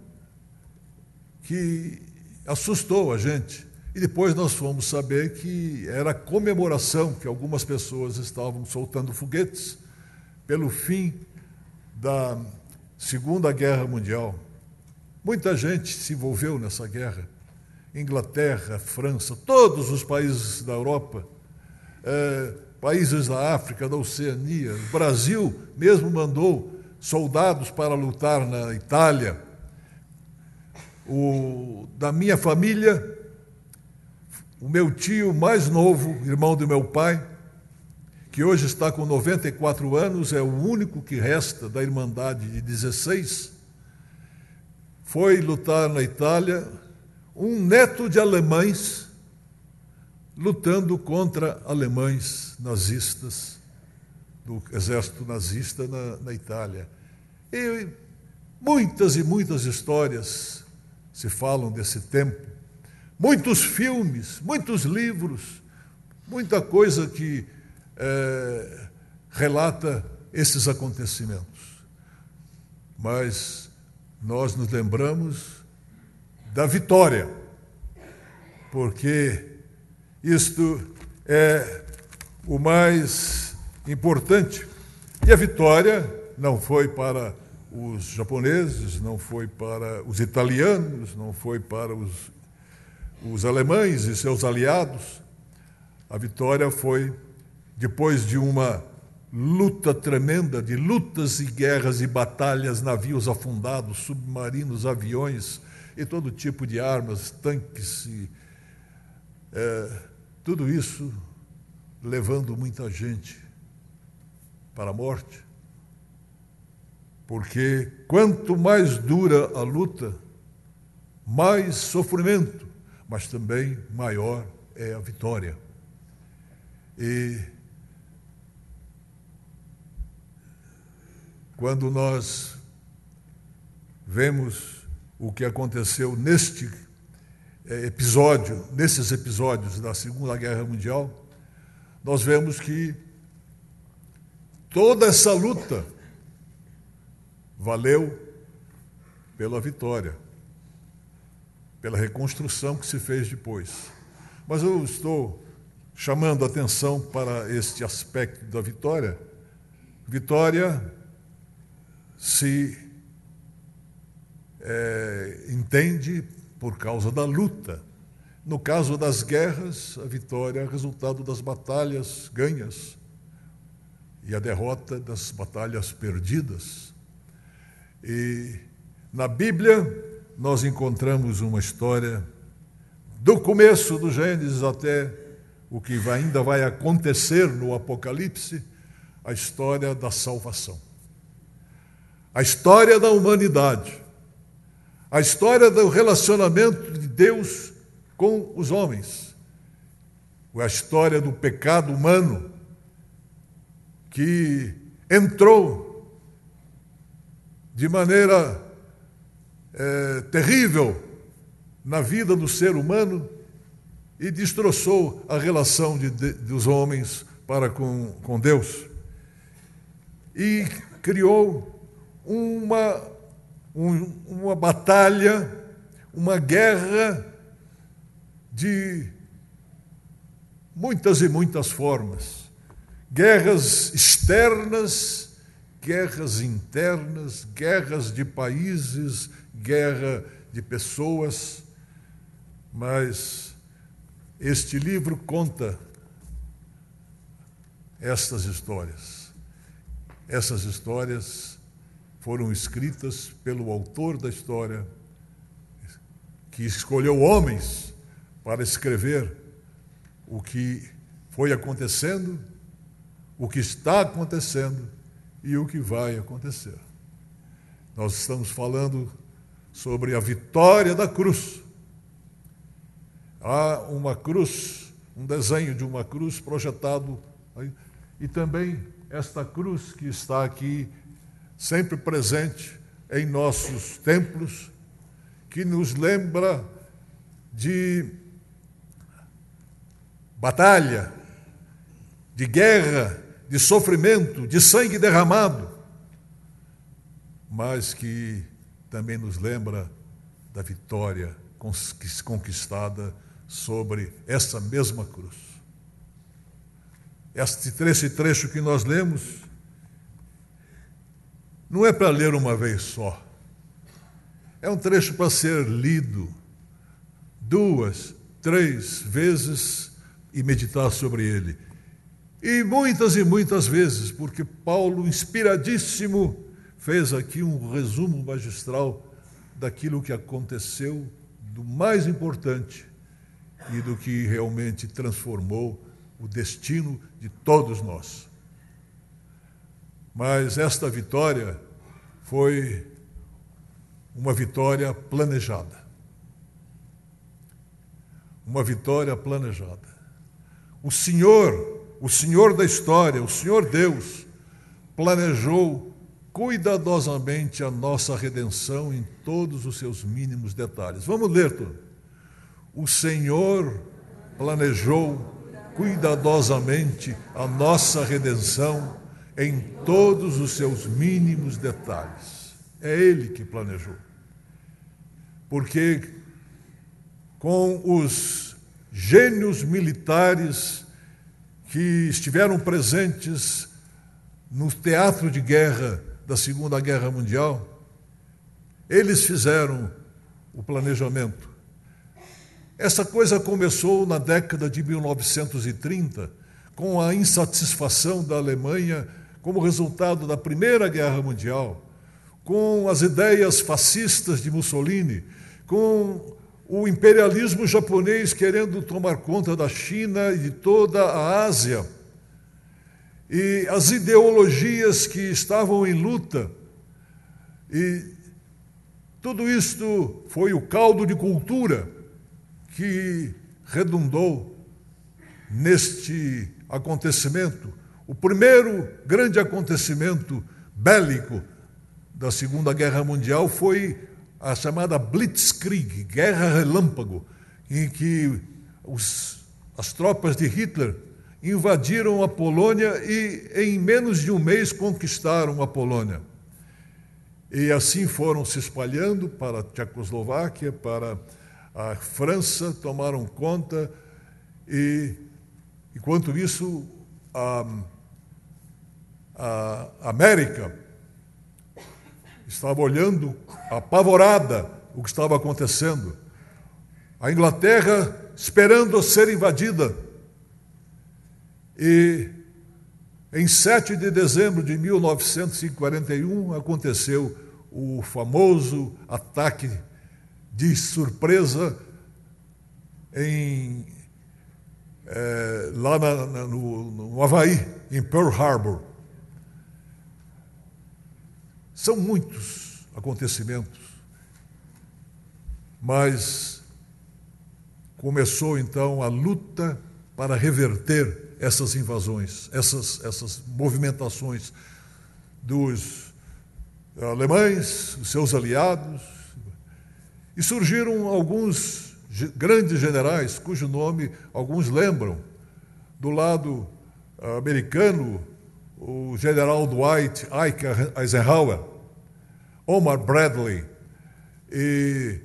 que assustou a gente. E depois nós fomos saber que era comemoração, que algumas pessoas estavam soltando foguetes pelo fim da Segunda Guerra Mundial. Muita gente se envolveu nessa guerra. Inglaterra, França, todos os países da Europa, países da África, da Oceania. O Brasil mesmo mandou soldados para lutar na Itália. Da minha família, o meu tio mais novo, irmão do meu pai, que hoje está com 94 anos, é o único que resta da Irmandade de 16, foi lutar na Itália, um neto de alemães, lutando contra alemães nazistas, do exército nazista na Itália. E muitas histórias se falam desse tempo, muitos filmes, muitos livros, muita coisa que relata esses acontecimentos. Mas nós nos lembramos da vitória, porque isto é o mais importante. E a vitória não foi para os japoneses, não foi para os italianos, não foi para os alemães e seus aliados. A vitória foi depois de uma luta tremenda, de lutas e guerras e batalhas, navios afundados, submarinos, aviões e todo tipo de armas, tanques, tudo isso levando muita gente para a morte. Porque quanto mais dura a luta, mais sofrimento, mas também maior é a vitória. E quando nós vemos o que aconteceu nesses episódios da Segunda Guerra Mundial, nós vemos que toda essa luta valeu pela vitória, pela reconstrução que se fez depois. Mas eu estou chamando a atenção para este aspecto da vitória. Vitória se entende por causa da luta. No caso das guerras, a vitória é resultado das batalhas ganhas e a derrota das batalhas perdidas. E na Bíblia nós encontramos uma história do começo do Gênesis até o que ainda vai acontecer no Apocalipse, a história da salvação, a história da humanidade, a história do relacionamento de Deus com os homens, a história do pecado humano que entrou de maneira terrível na vida do ser humano e destroçou a relação dos homens para com Deus. E criou uma batalha, uma guerra de muitas e muitas formas. Guerras externas, guerras internas, guerras de países, guerra de pessoas. Mas este livro conta estas histórias. Essas histórias foram escritas pelo autor da história, que escolheu homens para escrever o que foi acontecendo, o que está acontecendo e o que vai acontecer. Nós estamos falando sobre a vitória da cruz. Há uma cruz, um desenho de uma cruz projetado aí, e também esta cruz que está aqui sempre presente em nossos templos, que nos lembra de batalha, de guerra, de sofrimento, de sangue derramado, mas que também nos lembra da vitória conquistada sobre essa mesma cruz. Esse trecho que nós lemos não é para ler uma vez só. É um trecho para ser lido 2, 3 vezes e meditar sobre ele. E muitas vezes, porque Paulo, inspiradíssimo, fez aqui um resumo magistral daquilo que aconteceu, do mais importante e do que realmente transformou o destino de todos nós. Mas esta vitória foi uma vitória planejada. Uma vitória planejada. O Senhor da história, o Senhor Deus, planejou cuidadosamente a nossa redenção em todos os seus mínimos detalhes. Vamos ler tudo. O Senhor planejou cuidadosamente a nossa redenção em todos os seus mínimos detalhes. É Ele que planejou. Porque com os gênios militares que estiveram presentes no teatro de guerra da Segunda Guerra Mundial, eles fizeram o planejamento. Essa coisa começou na década de 1930, com a insatisfação da Alemanha como resultado da Primeira Guerra Mundial, com as ideias fascistas de Mussolini, com o imperialismo japonês querendo tomar conta da China e de toda a Ásia, e as ideologias que estavam em luta. E tudo isto foi o caldo de cultura que redundou neste acontecimento, o primeiro grande acontecimento bélico da Segunda Guerra Mundial foi a chamada Blitzkrieg, Guerra Relâmpago, em que as tropas de Hitler invadiram a Polônia e em menos de um mês conquistaram a Polônia. E assim foram se espalhando para a Tchecoslováquia, para a França, tomaram conta, e enquanto isso a América estava olhando apavorada o que estava acontecendo. A Inglaterra esperando ser invadida. E em 7 de dezembro de 1941 aconteceu o famoso ataque de surpresa lá no Havaí, em Pearl Harbor. São muitos acontecimentos, mas começou então a luta para reverter essas invasões, essas movimentações dos alemães, os seus aliados, e surgiram alguns grandes generais, cujo nome alguns lembram. Do lado americano, o general Dwight Eisenhower, Omar Bradley e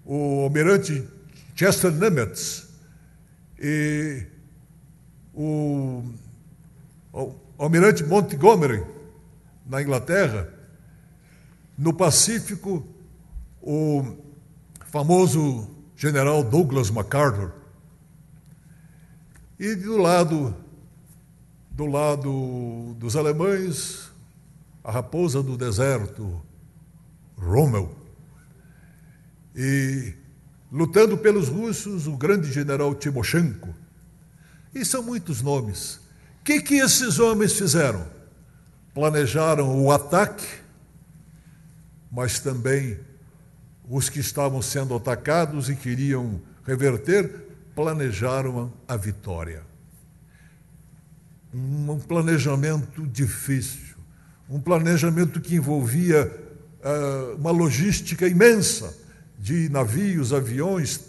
o almirante Chester Nimitz e o almirante Montgomery, na Inglaterra. No Pacífico, o famoso general Douglas MacArthur. E do lado dos alemães, a raposa do deserto, Rommel. E lutando pelos russos, o grande general Timoshenko. E são muitos nomes. O que esses homens fizeram? Planejaram o ataque, mas também os que estavam sendo atacados e queriam reverter, planejaram a vitória. Um planejamento difícil, um planejamento que envolvia uma logística imensa de navios, aviões,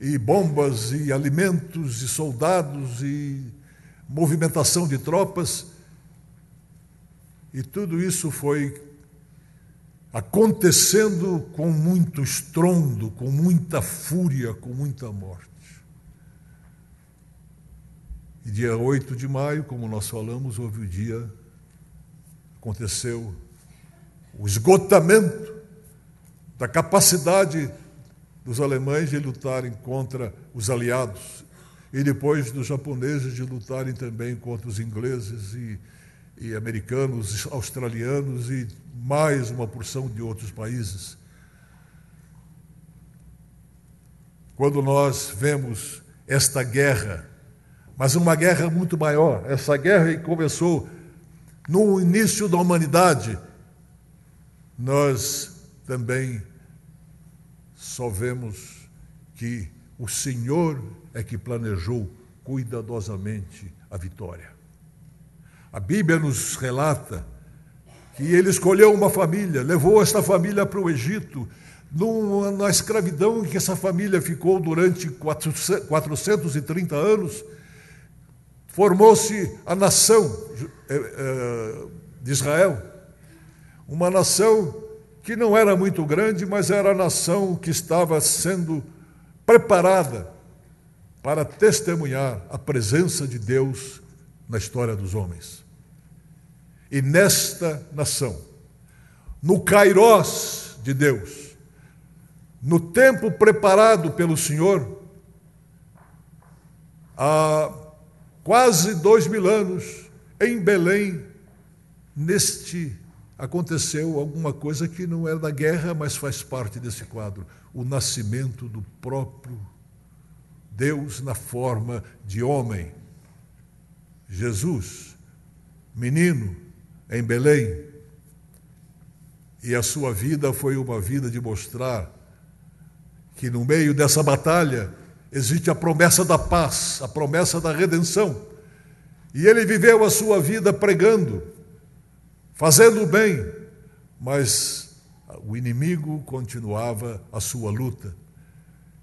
e bombas, e alimentos, e soldados, e movimentação de tropas. E tudo isso foi acontecendo com muito estrondo, com muita fúria, com muita morte. E dia 8 de maio, como nós falamos, houve o dia, aconteceu o esgotamento da capacidade dos alemães de lutarem contra os aliados, e depois dos japoneses de lutarem também contra os ingleses e americanos, australianos e mais uma porção de outros países. Quando nós vemos esta guerra, mas uma guerra muito maior, essa guerra que começou no início da humanidade, nós também só vemos que o Senhor é que planejou cuidadosamente a vitória. A Bíblia nos relata que ele escolheu uma família, levou esta família para o Egito, na escravidão em que essa família ficou durante 430 anos, formou-se a nação de Israel, uma nação que não era muito grande, mas era a nação que estava sendo preparada para testemunhar a presença de Deus na história dos homens. E nesta nação, no Kairós de Deus, no tempo preparado pelo Senhor, há quase 2000 anos, em Belém, aconteceu alguma coisa que não é da guerra, mas faz parte desse quadro. O nascimento do próprio Deus na forma de homem. Jesus, menino, em Belém. E a sua vida foi uma vida de mostrar que no meio dessa batalha existe a promessa da paz, a promessa da redenção. E ele viveu a sua vida pregando, fazendo o bem, mas o inimigo continuava a sua luta.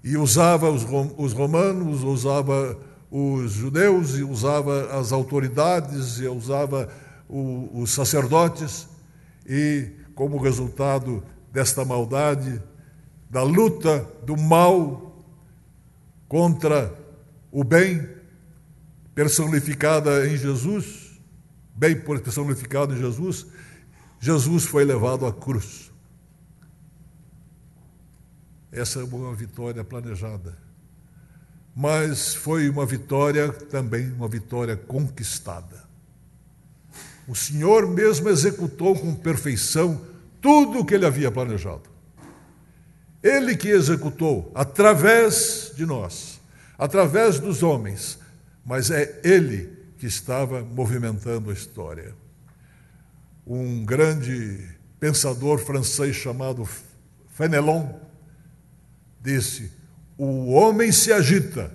E usava os romanos, usava os judeus, e usava as autoridades, e usava os sacerdotes. E como resultado desta maldade, da luta do mal contra o bem, personificada em Jesus, bem personificado em Jesus, Jesus foi levado à cruz. essa é uma vitória planejada. Mas foi uma vitória também, uma vitória conquistada. O Senhor mesmo executou com perfeição tudo o que Ele havia planejado. Ele que executou através de nós, através dos homens, mas é Ele que estava movimentando a história. Um grande pensador francês chamado Fenelon disse: o homem se agita,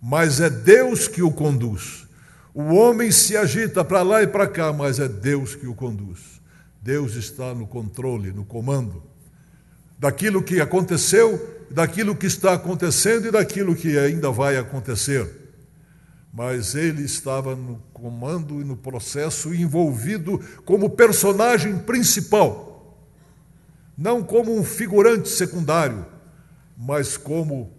mas é Deus que o conduz. O homem se agita para lá e para cá, mas é Deus que o conduz. Deus está no controle, no comando daquilo que aconteceu, daquilo que está acontecendo e daquilo que ainda vai acontecer. Mas Ele estava no comando e no processo, envolvido como personagem principal, não como um figurante secundário, mas como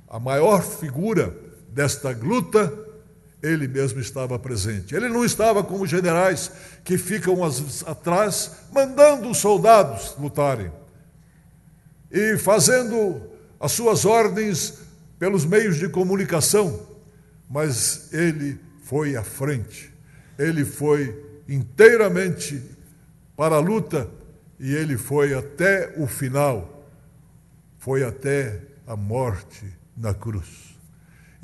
a maior figura desta luta. Ele mesmo estava presente. Ele não estava como generais que ficam atrás mandando os soldados lutarem e fazendo as suas ordens pelos meios de comunicação, mas ele foi à frente. Ele foi inteiramente para a luta e ele foi até o final, foi até a morte na cruz.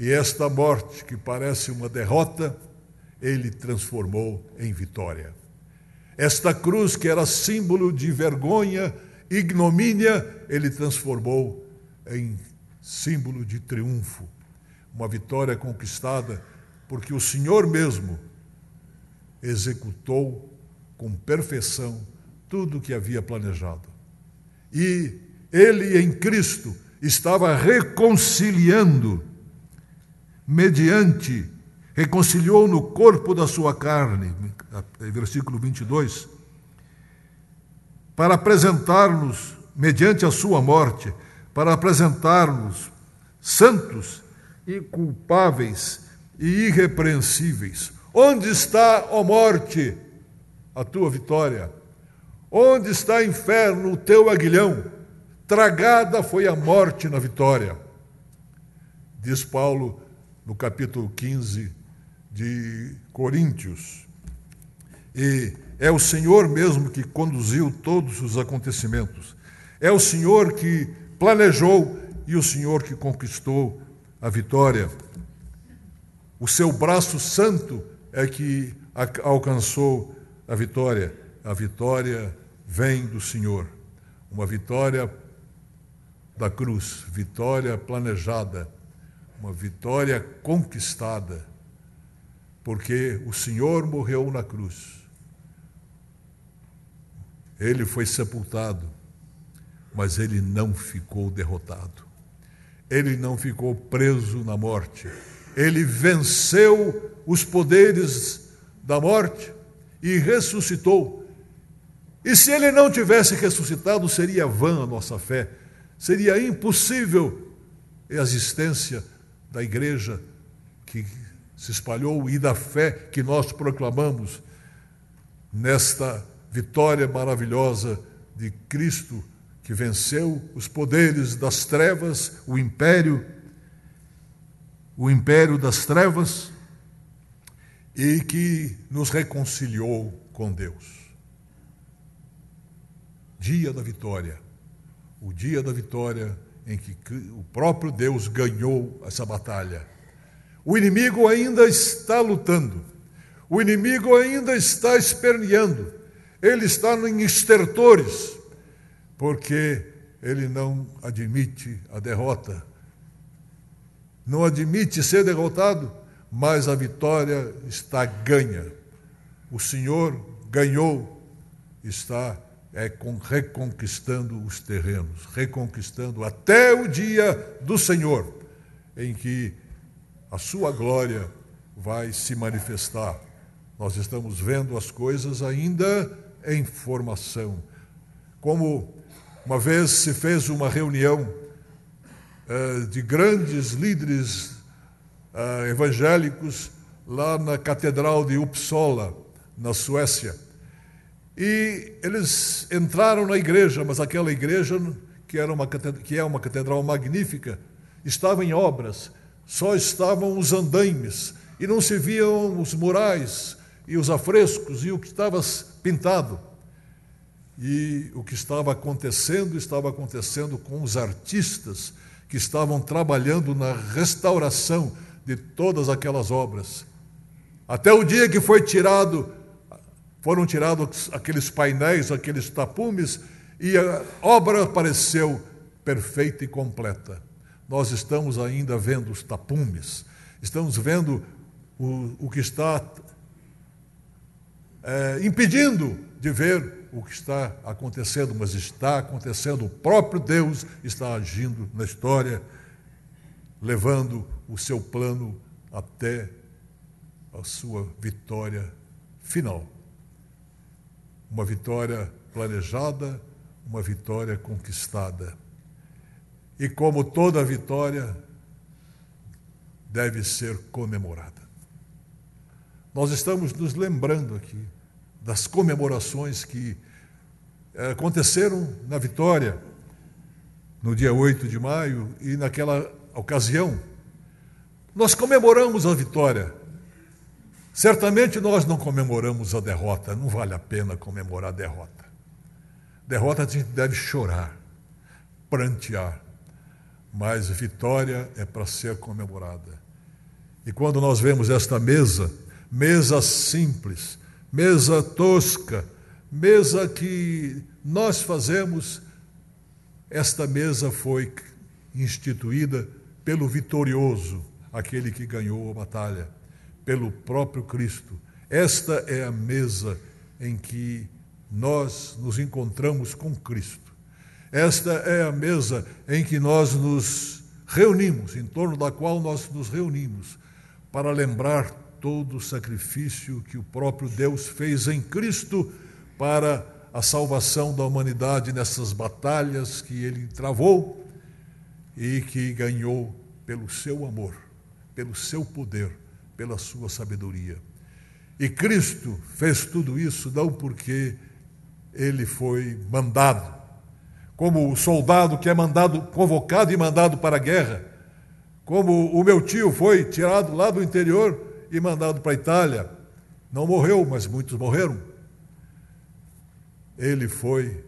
E esta morte, que parece uma derrota, Ele transformou em vitória. Esta cruz, que era símbolo de vergonha, ignomínia, Ele transformou em símbolo de triunfo. Uma vitória conquistada, porque o Senhor mesmo executou com perfeição tudo o que havia planejado. E Ele, em Cristo, estava reconciliando, reconciliou no corpo da sua carne, versículo 22, para apresentar-nos, mediante a sua morte, para apresentar-nos santos, inculpáveis e irrepreensíveis. Onde está, ó morte, a tua vitória? Onde está, inferno, o teu aguilhão? Tragada foi a morte na vitória. Diz Paulo no capítulo 15 de Coríntios. E é o Senhor mesmo que conduziu todos os acontecimentos. É o Senhor que planejou e o Senhor que conquistou a vitória. O seu braço santo é que alcançou a vitória. A vitória vem do Senhor. Uma vitória da cruz, vitória planejada, uma vitória conquistada, porque o Senhor morreu na cruz. Ele foi sepultado, mas ele não ficou derrotado. Ele não ficou preso na morte. Ele venceu os poderes da morte e ressuscitou. E se ele não tivesse ressuscitado, seria vã a nossa fé. Seria impossível a existência da igreja que se espalhou e da fé que nós proclamamos nesta vitória maravilhosa de Cristo, que venceu os poderes das trevas, o império das trevas, e que nos reconciliou com Deus. Dia da vitória, o dia da vitória em que o próprio Deus ganhou essa batalha. O inimigo ainda está lutando, o inimigo ainda está esperneando, ele está em estertores, porque ele não admite a derrota, não admite ser derrotado, mas a vitória está ganha. O Senhor ganhou, está reconquistando os terrenos, reconquistando até o dia do Senhor, em que a sua glória vai se manifestar. Nós estamos vendo as coisas ainda em formação. Como uma vez se fez uma reunião de grandes líderes evangélicos lá na Catedral de Uppsala, na Suécia. E eles entraram na igreja, mas aquela igreja que é uma catedral magnífica, estava em obras, só estavam os andaimes, e não se viam os murais, e os afrescos, e o que estava pintado. E o que estava acontecendo com os artistas que estavam trabalhando na restauração de todas aquelas obras. Até o dia que foram tirados aqueles painéis, aqueles tapumes, e a obra apareceu perfeita e completa. Nós estamos ainda vendo os tapumes, estamos vendo o que está impedindo de ver o que está acontecendo, mas está acontecendo. O próprio Deus está agindo na história, levando o seu plano até a sua vitória final. Uma vitória planejada, uma vitória conquistada. E como toda vitória, deve ser comemorada. Nós estamos nos lembrando aqui das comemorações que aconteceram na Vitória, no dia 8 de maio, e naquela ocasião, nós comemoramos a vitória. Certamente nós não comemoramos a derrota, não vale a pena comemorar a derrota. Derrota a gente deve chorar, prantear, mas vitória é para ser comemorada. E quando nós vemos esta mesa simples, mesa tosca, mesa que nós fazemos, esta mesa foi instituída pelo vitorioso, aquele que ganhou a batalha, pelo próprio Cristo. Esta é a mesa em que nós nos encontramos com Cristo. Esta é a mesa em que nós nos reunimos, em torno da qual nós nos reunimos, para lembrar todo o sacrifício que o próprio Deus fez em Cristo para a salvação da humanidade nessas batalhas que Ele travou e que ganhou pelo seu amor, pelo seu poder, pela sua sabedoria. E Cristo fez tudo isso não porque Ele foi mandado, como o soldado que é convocado e mandado para a guerra, como o meu tio foi tirado lá do interior e mandado para a Itália. Não morreu, mas muitos morreram. Ele foi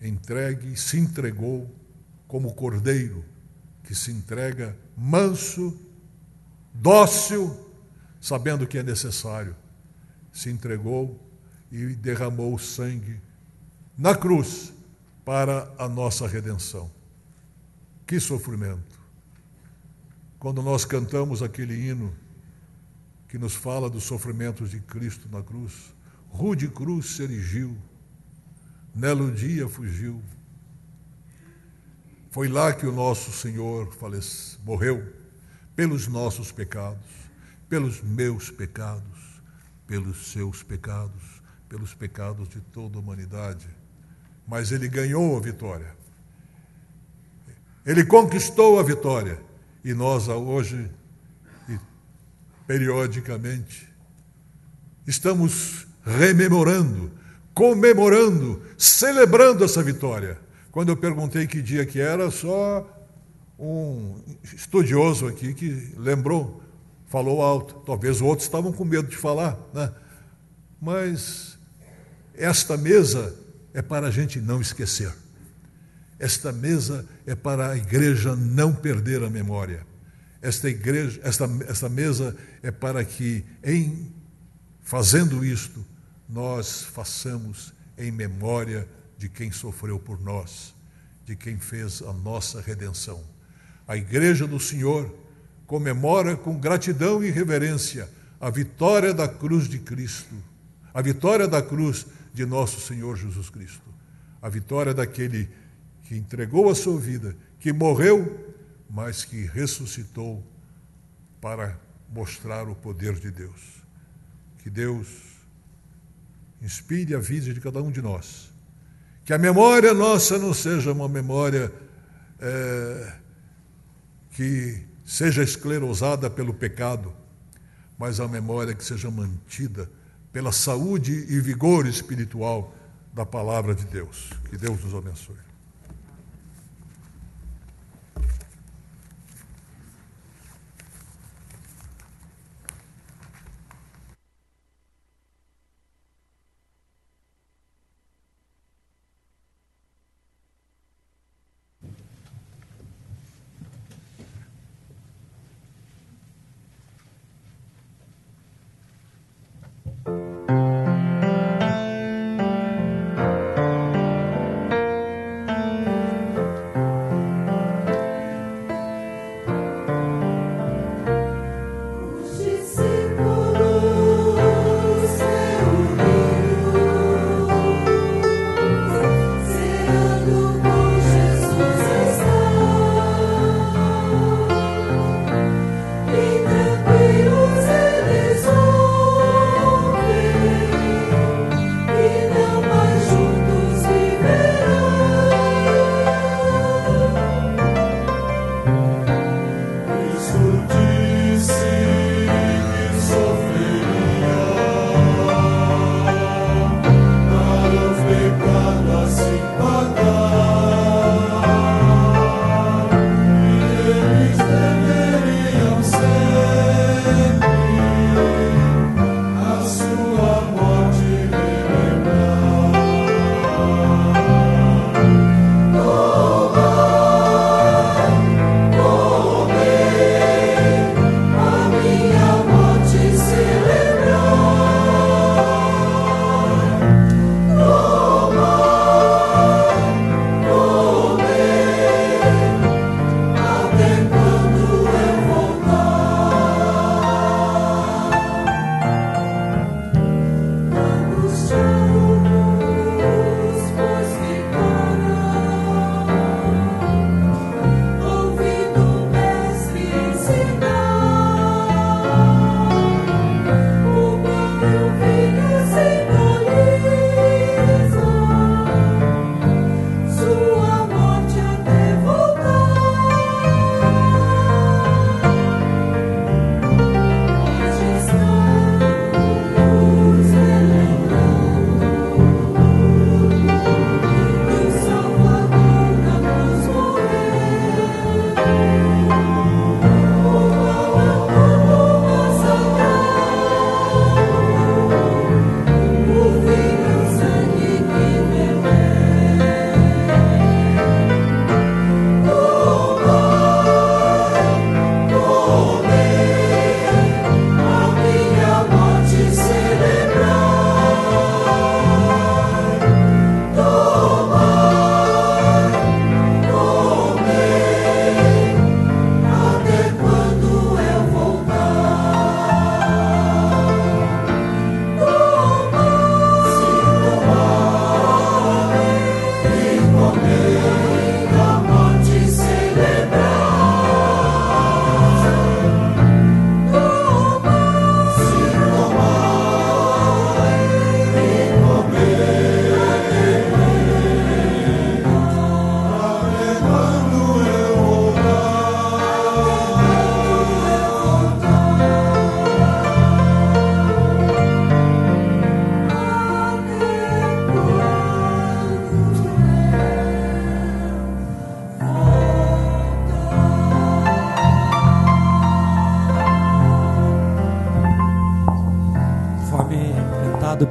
entregue, se entregou como cordeiro que se entrega manso, dócil, sabendo o que é necessário. Se entregou e derramou o sangue na cruz para a nossa redenção. Que sofrimento! Quando nós cantamos aquele hino que nos fala dos sofrimentos de Cristo na cruz, rude cruz se erigiu, nela o dia fugiu. Foi lá que o nosso Senhor morreu pelos nossos pecados, pelos meus pecados, pelos seus pecados, pelos pecados de toda a humanidade. Mas Ele ganhou a vitória. Ele conquistou a vitória. E nós hoje, periodicamente, estamos rememorando, comemorando, celebrando essa vitória. Quando eu perguntei que dia que era, só um estudioso aqui que lembrou, falou alto. Talvez outros estavam com medo de falar, né? Mas esta mesa é para a gente não esquecer. Esta mesa é para a igreja não perder a memória. Esta mesa é para que, em fazendo isto, nós façamos em memória de quem sofreu por nós, de quem fez a nossa redenção. A igreja do Senhor comemora com gratidão e reverência a vitória da cruz de Cristo, a vitória da cruz de nosso Senhor Jesus Cristo, a vitória daquele que entregou a sua vida, que morreu, mas que ressuscitou para mostrar o poder de Deus. Que Deus inspire a vida de cada um de nós. Que a memória nossa não seja uma memória que seja esclerosada pelo pecado, mas a memória que seja mantida pela saúde e vigor espiritual da palavra de Deus. Que Deus nos abençoe.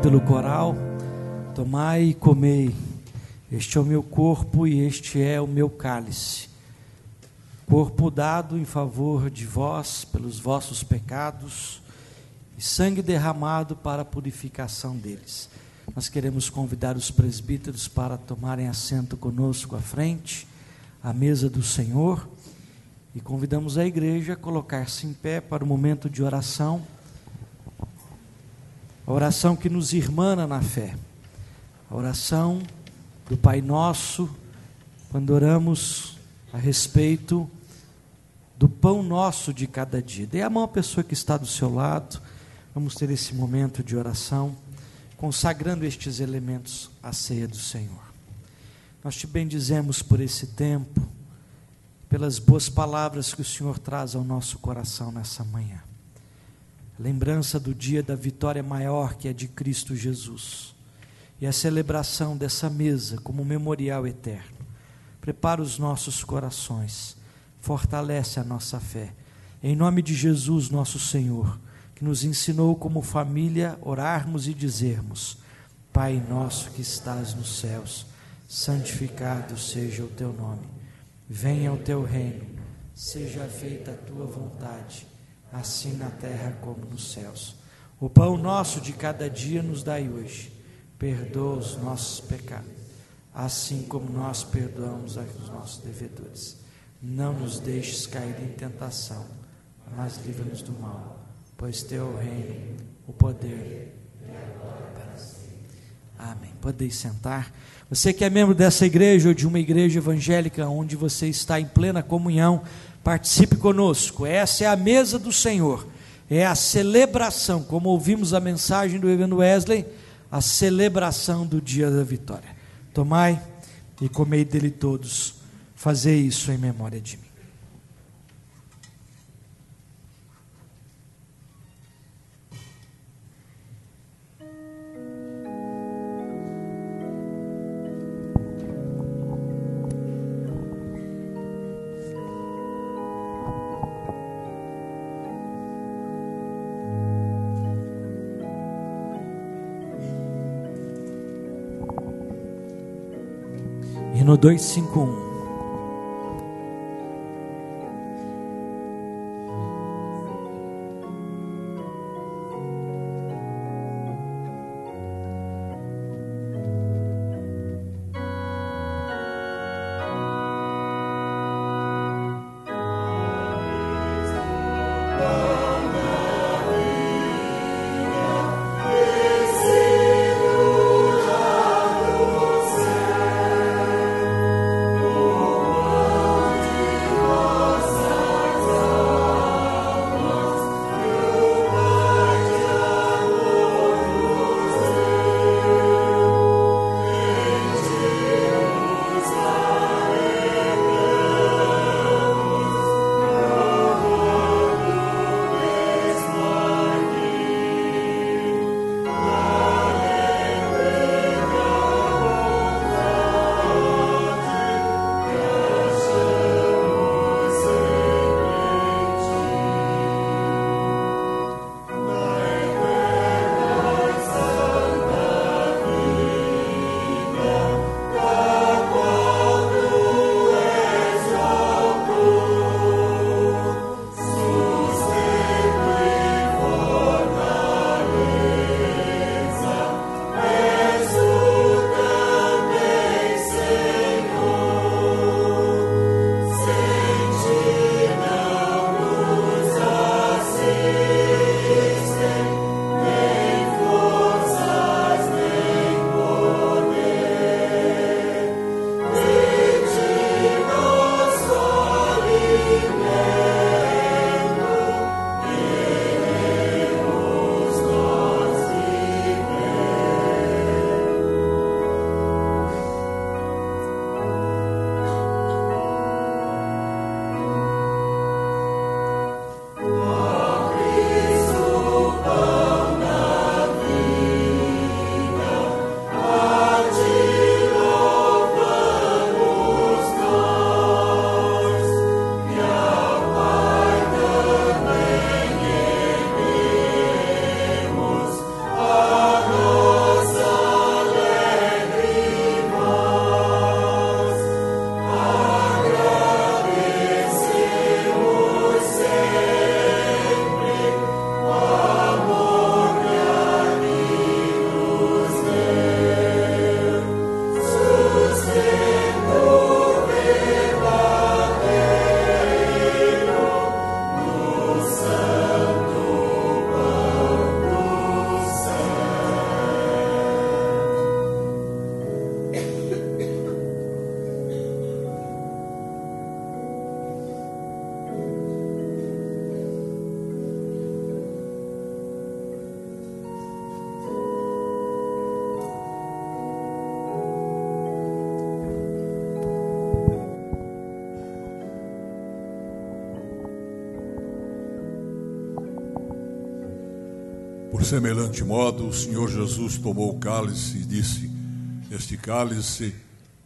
Pelo coral, tomai e comei, este é o meu corpo e este é o meu cálice, corpo dado em favor de vós pelos vossos pecados e sangue derramado para a purificação deles. Nós queremos convidar os presbíteros para tomarem assento conosco à frente, à mesa do Senhor, e convidamos a igreja a colocar-se em pé para o momento de oração. A oração que nos irmana na fé, a oração do Pai Nosso, quando oramos a respeito do pão nosso de cada dia. Dê a mão à pessoa que está do seu lado, vamos ter esse momento de oração, consagrando estes elementos à ceia do Senhor. Nós te bendizemos por esse tempo, pelas boas palavras que o Senhor traz ao nosso coração nessa manhã. Lembrança do dia da vitória maior que é de Cristo Jesus. e a celebração dessa mesa como memorial eterno. Prepara os nossos corações, fortalece a nossa fé. Em nome de Jesus, nosso Senhor, que nos ensinou como família orarmos e dizermos: Pai nosso que estás nos céus, santificado seja o teu nome. Venha o teu reino, seja feita a tua vontade, assim na terra como nos céus. O pão nosso de cada dia nos dai hoje. Perdoa os nossos pecados, assim como nós perdoamos aos nossos devedores. Não nos deixes cair em tentação, mas livra-nos do mal, pois teu é o reino, o poder e a glória para sempre. Amém. Podeis sentar. Você que é membro dessa igreja ou de uma igreja evangélica onde você está em plena comunhão, participe conosco. Essa é a mesa do Senhor, é a celebração, como ouvimos a mensagem do Reverendo Wesley, a celebração do dia da vitória. Tomai e comei dele todos, fazei isso em memória de mim. Hino 251. Oh Por semelhante modo, o Senhor Jesus tomou o cálice e disse: este cálice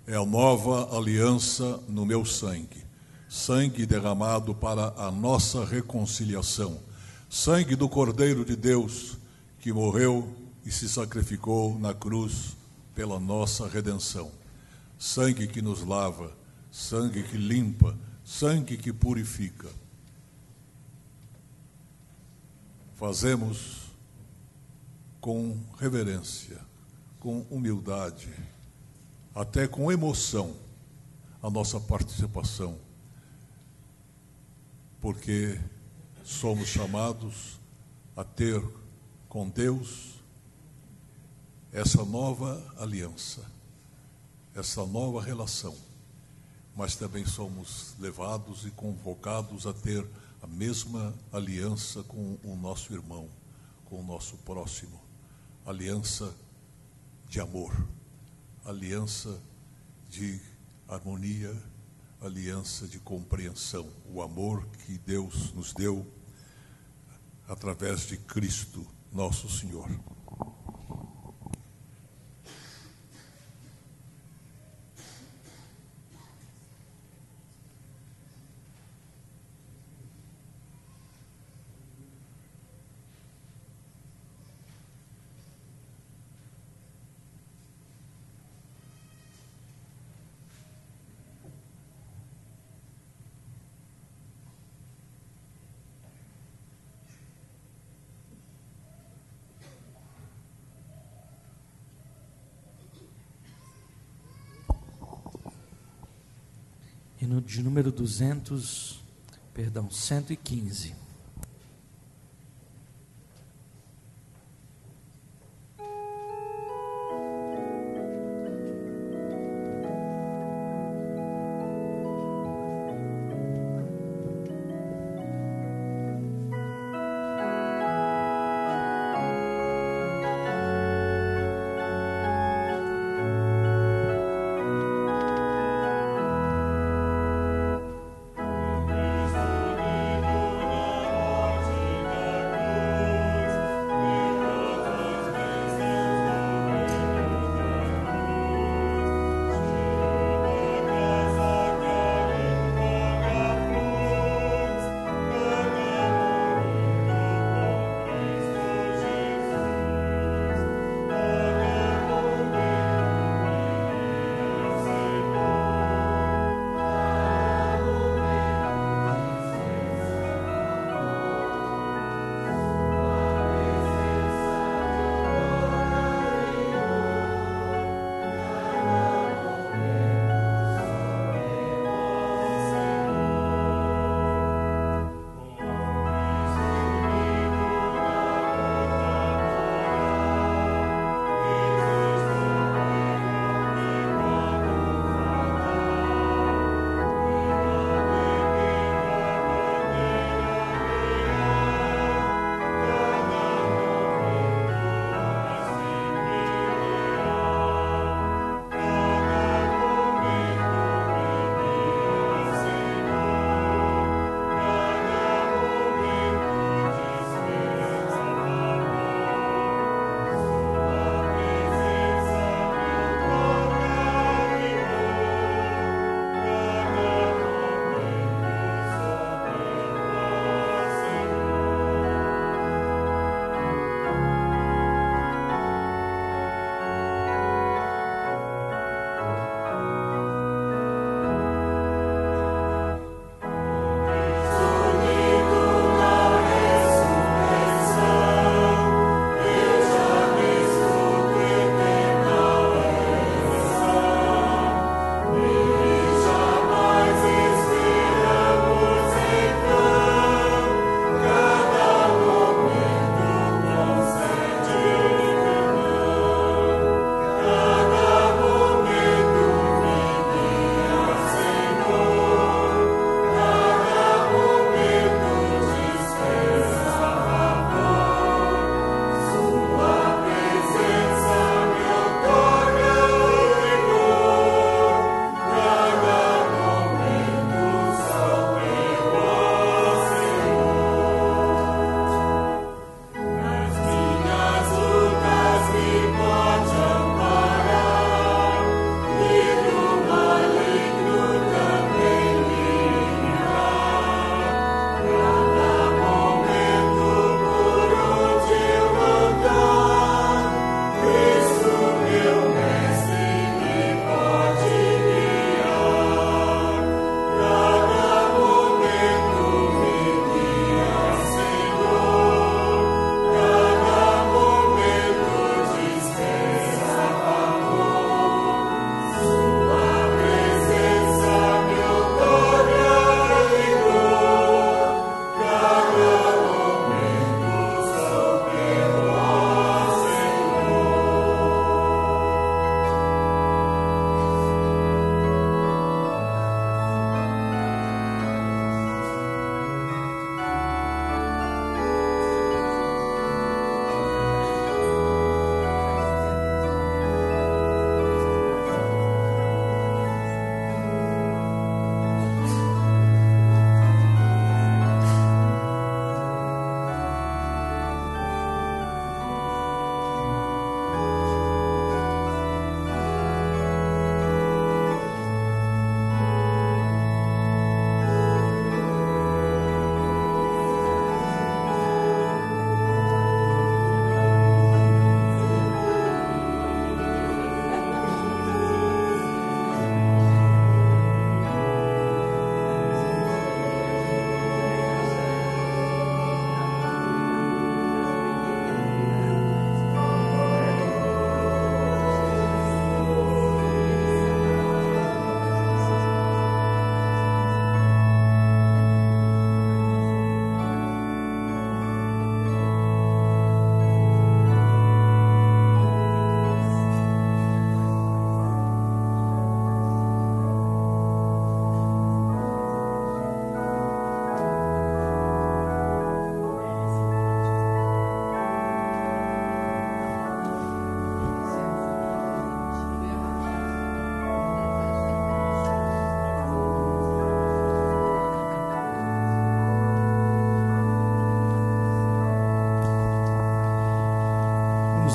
é a nova aliança no meu sangue, sangue derramado para a nossa reconciliação, sangue do Cordeiro de Deus, que morreu e se sacrificou na cruz pela nossa redenção. Sangue que nos lava, sangue que limpa, sangue que purifica. Fazemos com reverência, com humildade, até com emoção, a nossa participação, porque somos chamados a ter com Deus essa nova aliança, essa nova relação, mas também somos levados e convocados a ter a mesma aliança com o nosso irmão, com o nosso próximo, aliança de amor, aliança de harmonia, aliança de compreensão, o amor que Deus nos deu através de Cristo, nosso Senhor. Hino de número 115. Cristo de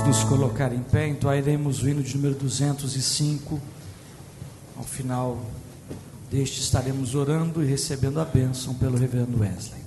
nos colocar em pé, entoaremos o hino de número 205. Ao final deste estaremos orando e recebendo a bênção pelo reverendo Wesley.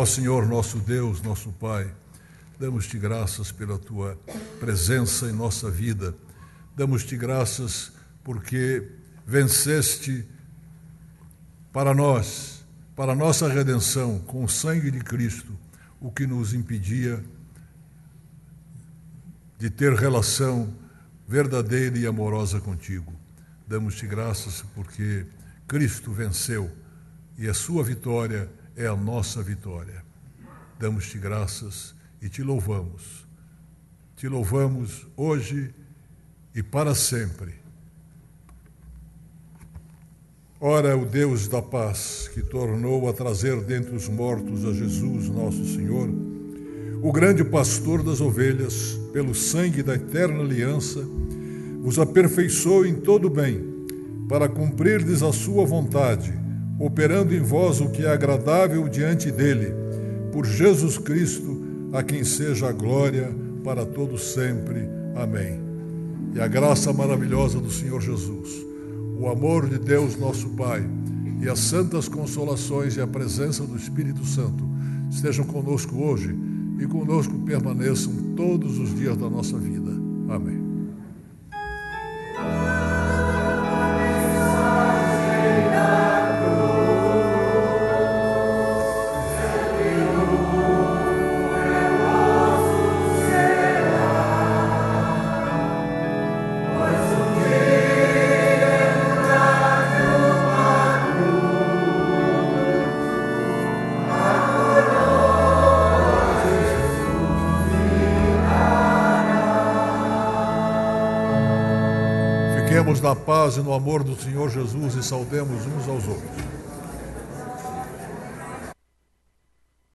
Senhor, nosso Deus, nosso Pai, damos-te graças pela tua presença em nossa vida. Damos-te graças porque venceste para nós, para a nossa redenção, com o sangue de Cristo, o que nos impedia de ter relação verdadeira e amorosa contigo. Damos-te graças porque Cristo venceu e a sua vitória é a nossa vitória. Damos-te graças e te louvamos. Te louvamos hoje e para sempre. Ora, o Deus da paz, que tornou a trazer dentre os mortos a Jesus, nosso Senhor, o grande pastor das ovelhas, pelo sangue da eterna aliança, vos aperfeiçoou em todo o bem, para cumprirdes a sua vontade, operando em vós o que é agradável diante dele, por Jesus Cristo, a quem seja a glória para todos sempre. Amém. E a graça maravilhosa do Senhor Jesus, o amor de Deus nosso Pai e as santas consolações e a presença do Espírito Santo estejam conosco hoje e conosco permaneçam todos os dias da nossa vida. Amém. Fiquemos na paz e no amor do Senhor Jesus e saudemos uns aos outros.